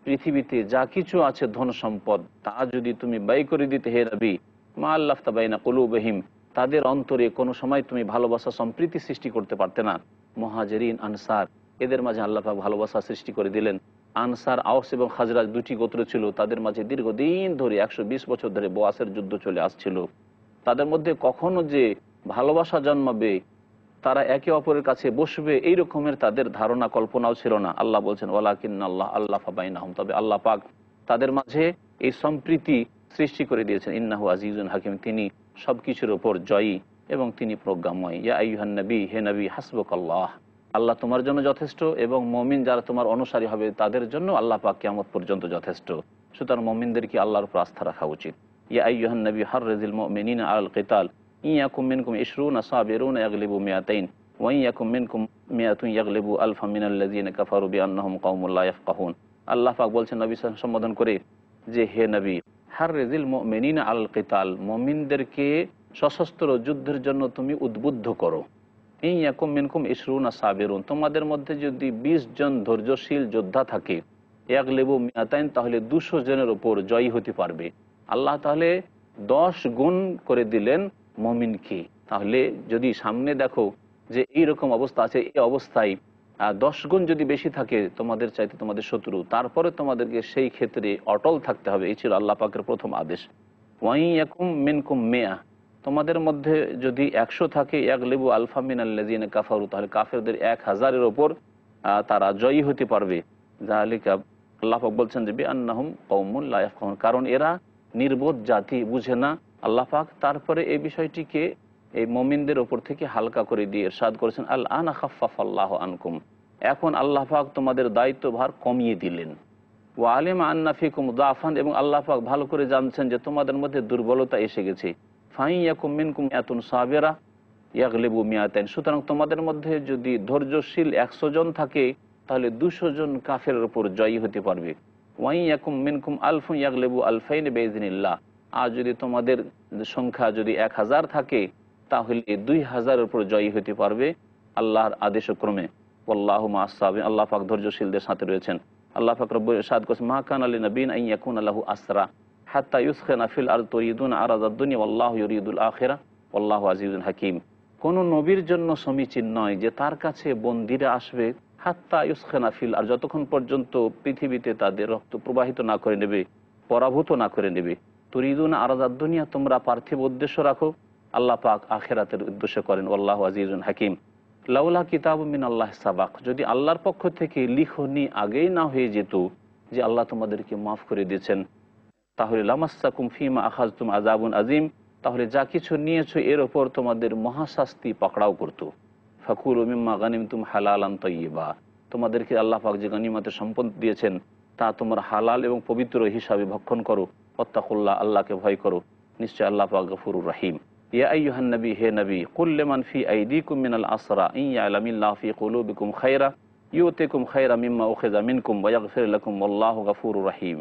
পৃথিবীতে যা কিছু আছে ধন সম্পদ, তা যদি তুমি ব্যয় করে দিতে হে নবী, মা আল্লাফতা বাইনা কুলুবিহিম, তাদের অন্তরে কোনো সময় তুমি ভালোবাসা সম্প্রীতি সৃষ্টি করতে পারতে না। মুহাজিরিন আনসার, এদের মাঝে আল্লাহ পাক ভালোবাসা সৃষ্টি করে দিলেন। আনসার, আওস এবং খাজরাজ দুটি গোত্র ছিল, তাদের মাঝে দীর্ঘদিন ধরে 120 বছর ধরে বোয়াসের যুদ্ধ চলে আসছিল। তাদের মধ্যে কখনো যে ভালোবাসা জন্মাবে, তারা একে অপরের কাছে বসবে, এই রকমের তাদের ধারণা কল্পনাও ছিল না। আল্লাহ বলছেন, ওয়ালাকিন্নাল্লাহ আল্লাফা বাইনাহুম, তবে আল্লাহ পাক তাদের মাঝে এই সম্প্রীতি সৃষ্টি করে দিয়েছেন। ইন্নাহু আজিজুন হাকিম, তিনি সব কিছুর ওপর জয়ী এবং তিনি প্রজ্ঞাময়। ইয়া আইয়ুহান নবী, হে নবী, হাসবুকাল্লাহ, আল্লাহ তোমার জন্য যথেষ্ট, এবং মুমিন যারা তোমার অনুসারী হবে তাদের জন্য আল্লাহ পাক কিয়ামত পর্যন্ত যথেষ্ট। সুতরাং মুমিনদেরকে আল্লাহর উপর আস্থা রাখা উচিত। ইয়া আইয়ুহান নবী হাররিজিল মুমিনিনা আলাল কিতাল ইয়াকুম মিনকুম 20 সাবিরুনা ইয়াগলিবু মিয়াতাইন ওয়া ইয়াকুম মিনকুম মিয়াতুন ইয়াগলিবু আলফা মিনাল্লাযিনা কাফারু বিআন্নাহুম কওমুন লা ইয়াফকাহুন। আল্লাহ পাক বলছেন নবী সম্বোধন করে যে, হে নবী, হাররিজিল মুমিনিনা আলাল কিতাল, মুমিনদেরকে সশস্ত্র যুদ্ধের জন্য তুমি উদ্বুদ্ধ করো। ইয়াকুম মিনকুম ইশরুনা সাবিরুন, তোমাদের মধ্যে যদি 20 জন ধৈর্যশীল যোদ্ধা থাকে, ইয়াগলিবু মিয়াতাইন, তাহলে 200 জনের ওপর জয়ী হতে পারবে। আল্লাহ তাহলে 10 গুণ করে দিলেন মমিনকে। তাহলে যদি সামনে দেখো যে এইরকম অবস্থা আছে, এই অবস্থায় 10 গুণ যদি বেশি থাকে তোমাদের চাইতে তোমাদের শত্রু, তারপরে তোমাদেরকে সেই ক্ষেত্রে অটল থাকতে হবে। এই ছিল আল্লাহ পাকের প্রথম আদেশ। ওয়াইয়াকুম মিনকুম মেয়া, তোমাদের মধ্যে যদি 100 থাকে, ইয়াগলিবু আলফা মিনাল্লাযিনা কাফারু, তাহলে কাফেরদের 1000-এর ওপর তারা জয়ী হতে পারবে। যালিকা, আল্লাহ পাক বলছেন যে বিআন্নাহুম কওমুন লা ইয়াফকাহুন, কারণ এরা নির্বোধ জাতি, বুঝে না। আল্লাহ পাক তারপরে এই বিষয়টিকে এই মুমিনদের ওপর থেকে হালকা করে দিয়ে ইরশাদ করেছেন, আল আনা খাফফাফাল্লাহু আনকুম, এখন আল্লাহ পাক তোমাদের দায়িত্বভার কমিয়ে দিলেন। ওয়া আলিমা আন্না ফিকুম যাফান, এবং আল্লাহ পাক ভালো করে জানছেন যে তোমাদের মধ্যে দুর্বলতা এসে গেছে। ফাইয়াকুম মিনকুম মিয়াতুন সাবিরা ইয়াগলিবু মিয়াতাইন, সুতরাং তোমাদের মধ্যে যদি ধৈর্যশীল 100 জন থাকে, তাহলে 200 জন কাফেরের উপর জয়ী হতে পারবে। ওয়াইয়াকুম মিনকুম আলফুন ইয়াগলিবু আলফাইন বিইজনিল্লাহ, আর যদি তোমাদের সংখ্যা যদি 1000 থাকে, তাহলে 2000-এর উপর জয়ী হতে পারবে আল্লাহর আদেশক্রমে। আল্লাহু মা'আস সাবিরিন, আল্লাহ পাক ধৈর্যশীলদের সাথে রয়েছেন। আল্লাহ পাক রব্বুল ইরশাদ করেছেন, মা কানা লিনাবিয়্যিন আন ইয়াকুনা লাহু আসরা হাত্তা ইউসখিনা ফিল আরদি তুরিদুনা আরাদাদ দুনিয়া ওয়াল্লাহু ইউরিদুল আখিরাহ ওয়াল্লাহু আজিজুন হাকিম। কোন নবীর জন্য সমীচীন নয় যে তার কাছে বন্দীরা আসবে, হাত্তা ইউসখিনা ফিল, আর যতক্ষণ পর্যন্ত পৃথিবীতে তাদের রক্ত প্রবাহিত না করে নেবে, পরাভূত না করে নেবে। তুরিদুনা আরাদাদ দুনিয়া, তোমরা পার্থিব উদ্দেশ্য রাখো, আল্লাহ পাক আখিরাতের উদ্দেশ্য করেন। ওয়াল্লাহু আজিজুন হাকিম। লাউলা কিতাবু মিনাল্লাহ সাবাক, যদি আল্লাহর পক্ষ থেকে লিখনি আগেই না হয়ে যেত যে আল্লাহ তোমাদেরকে মাফ করে দিয়েছেন, তাহলে লামাসসাকুম ফিমা আখাযতুম আযাবুন আযীম, তাহলে যা কিছু নিয়েছো এর ওপর তোমাদের মহাশাস্তি পাকড়াও করত। ফাকুলু মিম্মা গানিমতুম হালালান তাইয়্যিবা, তোমাদেরকে আল্লাহ পাক যে গনিমতের সম্পদ দিয়েছেন তা তোমরা হালাল এবং পবিত্র হিসাবে ভক্ষণ করো। ওয়াত্তাকুল্লাহ, আল্লাহকে ভয় করো, নিশ্চয় আল্লাহ পাক গফুরুর রহিম। ইয়া আইয়ুহান নবী, হে নবী, কুল লিমান ফি আইদিকুম মিনাল আসরা ইন ইয়ালামিল্লাহু ফি কুলুবিকুম খায়রা ইউতিকুম খায়রা মিম্মা উখিযা মিনকুম ওয়া ইয়াগফির লাকুম ওয়াল্লাহু গফুরুর রহিম।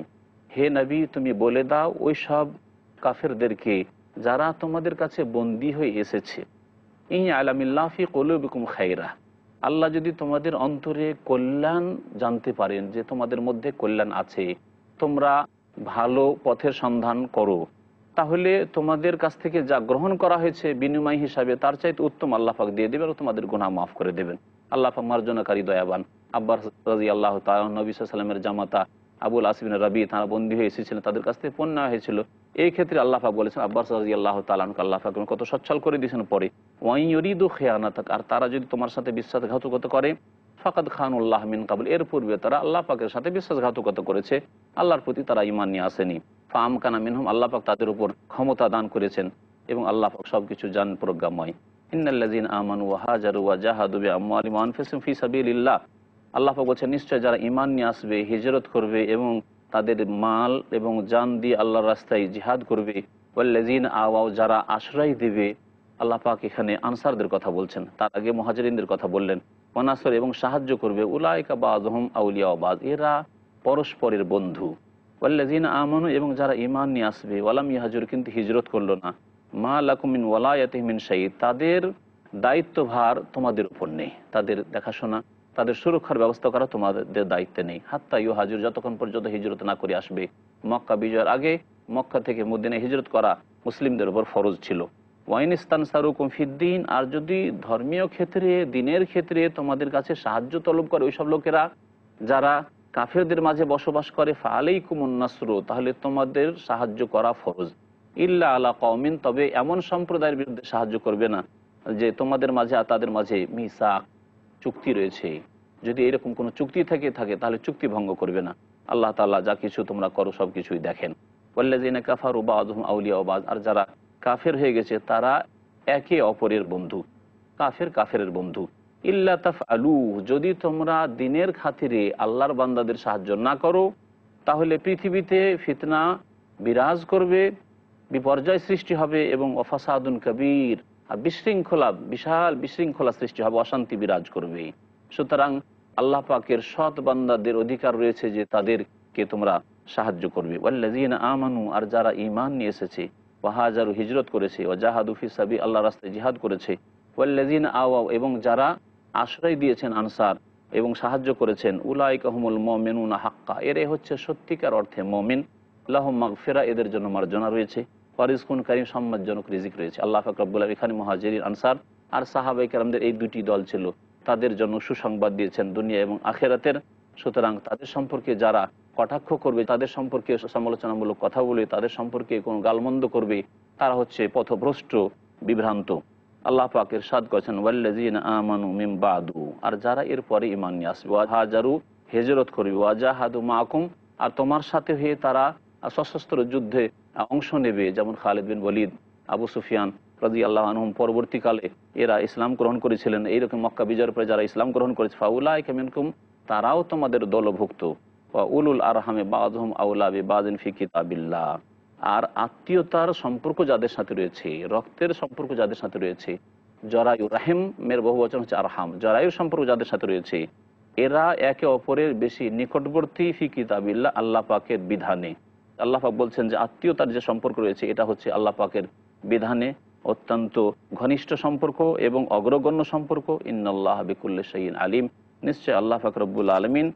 হে নবী, তুমি বলে দাও ওই সব কাফেরদেরকে যারা তোমাদের কাছে বন্দী হয়ে এসেছে, ইন ইয়ালামিল্লাহু ফি কুলুবিকুম খায়রা, আল্লাহ যদি তোমাদের অন্তরে কল্যাণ জানতে পারেন, যে তোমাদের মধ্যে কল্যাণ আছে, তোমরা ভালো পথের সন্ধান করো, তাহলে তোমাদের কাছ থেকে যা গ্রহণ করা হয়েছে বিনিময় হিসাবে তার চাইতে উত্তম আল্লাহ পাক দিয়ে দেবেন, তোমাদের গুনাহ মাফ করে দেবেন। আল্লাহ পাক মার্জনাকারী দয়াবান। আব্বাস রাদিয়াল্লাহু তাআলা, নবী সাল্লাল্লাহু আলাইহি ওয়াসাল্লামের জামাতা আবুল আস বিন রাবি, তারা বন্দী হয়ে এসেছিলেন, তাদের কাছ থেকে পণ্য হয়েছিল। এই ক্ষেত্রে আল্লাহ পাক বলেছেন আব্বাস রাদিয়াল্লাহু তাআলা আনহু, আল্লাহ পাক কত সচ্ছল করে দিয়েছেন পরে, ওয়াই ইউরিদু খিয়ানাতাক, আর তারা যদি তোমার সাথে বিশ্বাসঘাতকতা করে, ফাকাদ খানুল্লাহ মিন কাবল, এর পূর্বে তারা আল্লাহ পাকের সাথে বিশ্বাসঘাতকতা করেছে, আল্লাহর প্রতি তারা ঈমান নিয়ে আসেনি। ফাআমকানা মিনহুম, আল্লাহ পাক তাদের উপর ক্ষমতা দান করেছেন, এবং আল্লাহ পাক সবকিছু জান প্রজ্ঞাময়। ইন্নাল্লাযীনা আমানু ওয়া হাজারু ওয়া জাহাদু বিআমওয়ালিহিম ওয়া আনফুসিহিম ফি সাবিলিল্লাহ, আল্লাহ পাক বলছেন নিশ্চয় যারা ঈমান নিয়ে আসবে, হিজরত করবে এবং তাদের মাল এবং জান দিয়ে আল্লাহর রাস্তায় জিহাদ করবে, ওয়াল্লাযীনা আওয়াও, যারা আশ্রয় দেবে, আল্লাহ পাক এখানে আনসারদের কথা বলছেন, তার আগে মুহাজিরিনদের কথা বললেন, ওয়ানাসর, এবং সাহায্য করবে, উলাইকা বাযুহুম আউলিয়া বায, এরা পরস্পরের বন্ধু। ওয়াল্লাযীনা আমানু, এবং যারা ঈমান নিয়ে আসবে, ওয়ালাম ইয়াহাজুর, কিন্তু হিজরত করলো না, মা লাকুম মিন ওয়ালায়াতিহিম মিন শাই, তাদের দায়িত্বভার তোমাদের উপর নেই, তাদের দেখাশোনা, তাদের সুরক্ষার ব্যবস্থা করা তোমাদের দায়িত্বে নেই। হাত্তা ইউহাজুর, যতক্ষণ পর্যন্ত হিজরত না করে আসবে। মক্কা বিজয়ের আগে মক্কা থেকে মদিনায় হিজরত করা মুসলিমদের উপর ফরজ ছিল। ওয়াইনিস্তানসারুকুম ফিদ্দিন, আর যদি ধর্মীয় ক্ষেত্রে, দিনের ক্ষেত্রে তোমাদের কাছে সাহায্য তলব করে ওইসব লোকেরা যারা কাফেরদের মাঝে বসবাস করে, ফাআলাইকুমুন নাসরু, তাহলে তোমাদের সাহায্য করা ফরজ। ইল্লা আলা কওমিন, তবে এমন সম্প্রদায়ের বিরুদ্ধে সাহায্য করবে না যে তোমাদের মাঝে আর তাদের মাঝে মিসাক, চুক্তি রয়েছে। যদি এরকম কোনো চুক্তি থাকে তাহলে চুক্তি ভঙ্গ করবে না। আল্লাহ তাআলা যা কিছু তোমরা করো সব কিছুই দেখেন। ওয়াল্লাযীনা কাফারু বাযুহুম আউলিয়া বায, আর যারা কাফের হয়ে গেছে তারা একে অপরের বন্ধু, কাফেরের বন্ধু। ইল্লা তাফআলু, যদি তোমরা দিনের খাতিরে আল্লাহর বান্দাদের সাহায্য না করো, তাহলে পৃথিবীতে ফিতনা বিরাজ করবে, বিপর্যয় সৃষ্টি হবে, এবং ওয়াফাসাদুন কাবীর, আর বিশৃঙ্খলা, বিশাল বিশৃঙ্খলা সৃষ্টি হবে, অশান্তি বিরাজ করবে। সুতরাং আল্লাহ পাকের সৎ বান্দাদের অধিকার রয়েছে যে তাদেরকে তোমরা সাহায্য করবে। ওয়াল্লাযীনা আমানু, আর যারা ঈমান নিয়ে এসেছে, ওয়া হাজারু, হিজরত করেছে, ওয়া জাহাদু ফি সাবিল, আল্লাহর রাস্তায় জিহাদ করেছে, ওয়াল্লাযিনা আওয়াও, এবং যারা আশ্রয় দিয়েছেন আনসার এবং সাহায্য করেছেন, উলাইকা হুমুল মুমিনুনা হাক্কা, এরাই হচ্ছে সত্যিকার অর্থে মুমিন। লাহুম মাগফিরা, এদের জন্য মার্জনা রয়েছে, ওয়া রিজকুন কারীম, সম্মানজনক রিজিক রয়েছে। আল্লাহ পাক রব্বুল আলামিন এখানে মুহাজিরিন আনসার আর সাহাবায়ে কেরামদের এই দুটি দল ছিল, তাদের জন্য সুসংবাদ দিয়েছেন দুনিয়া এবং আখেরাতের। সুতরাং তাদের সম্পর্কে যারা কটাক্ষ করবে, তাদের সম্পর্কে সমালোচনামূলক কথা বলবে, তাদের সম্পর্কে কোনো গালমন্দ করবে, তারা হচ্ছে পথভ্রষ্ট, বিভ্রান্ত। আল্লাহ পাক ইরশাদ করেছেন ওয়াল্লাযিনা আমানু মিন বাদু, আর যারা এরপরে ঈমান নিয়ে আসবে, ওয়া হাজারু, হিজরত করবে, ওয়া জাহাদু মাআকুম, আর তোমার সাথে হয়ে তারা সশস্ত্র যুদ্ধে অংশ নেবে, যেমন খালিদ বিন ওয়ালিদ, আবু সুফিয়ান রাদিয়াল্লাহু আনহুম, পরবর্তীকালে এরা ইসলাম গ্রহণ করেছিলেন। এইরকম মক্কা বিজয়ের পরে যারা ইসলাম গ্রহণ করেছে, ফাউলাইকা মিনকুম, তারাও তোমাদের দলভুক্ত। ওয়া উলুল আরহামে বাযুহুম আওলা বিবাযিন ফি কিতাবিল্লাহ, আর আত্মীয়তার সম্পর্ক যাদের সাথে রয়েছে, রক্তের সম্পর্ক যাদের সাথে রয়েছে, জরায়ু, রাহিম মের বহু বচন হচ্ছে আরহাম, জরায়ুর সম্পর্ক যাদের সাথে রয়েছে, এরা একে অপরের বেশি নিকটবর্তী ফি কিতাবিল্লাহ, আল্লাহ পাকের বিধানে। আল্লাহ পাক বলছেন যে আত্মীয়তার যে সম্পর্ক রয়েছে, এটা হচ্ছে আল্লাহ পাকের বিধানে অত্যন্ত ঘনিষ্ঠ সম্পর্ক এবং অগ্রগণ্য সম্পর্ক। ইন্নাল্লাহ বিকুল্লি শাইইন আলিম, নিশ্চয় আল্লাহ পাক রব্বুল আলামিন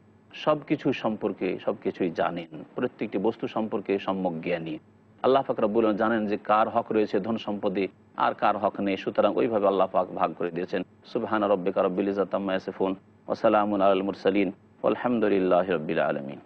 সব কিছু সম্পর্কে সব কিছুই জানেন, প্রত্যেকটি বস্তু সম্পর্কে সম্যক জ্ঞানী। আল্লাহ পাক রব্বুল আলামিন জানেন যে কার হক রয়েছে ধন সম্পদে আর কার হক নেই, সুতরাং ওইভাবে আল্লাহ পাক ভাগ করে দিয়েছেন। সুবহানা রাব্বিকা রাব্বিল ইজ্জাতি আম্মা ইয়াসিফুন ওয়া সালামুন আলাল মুরসালিন ওয়ালহামদুলিল্লাহি রাব্বিল আলামিন।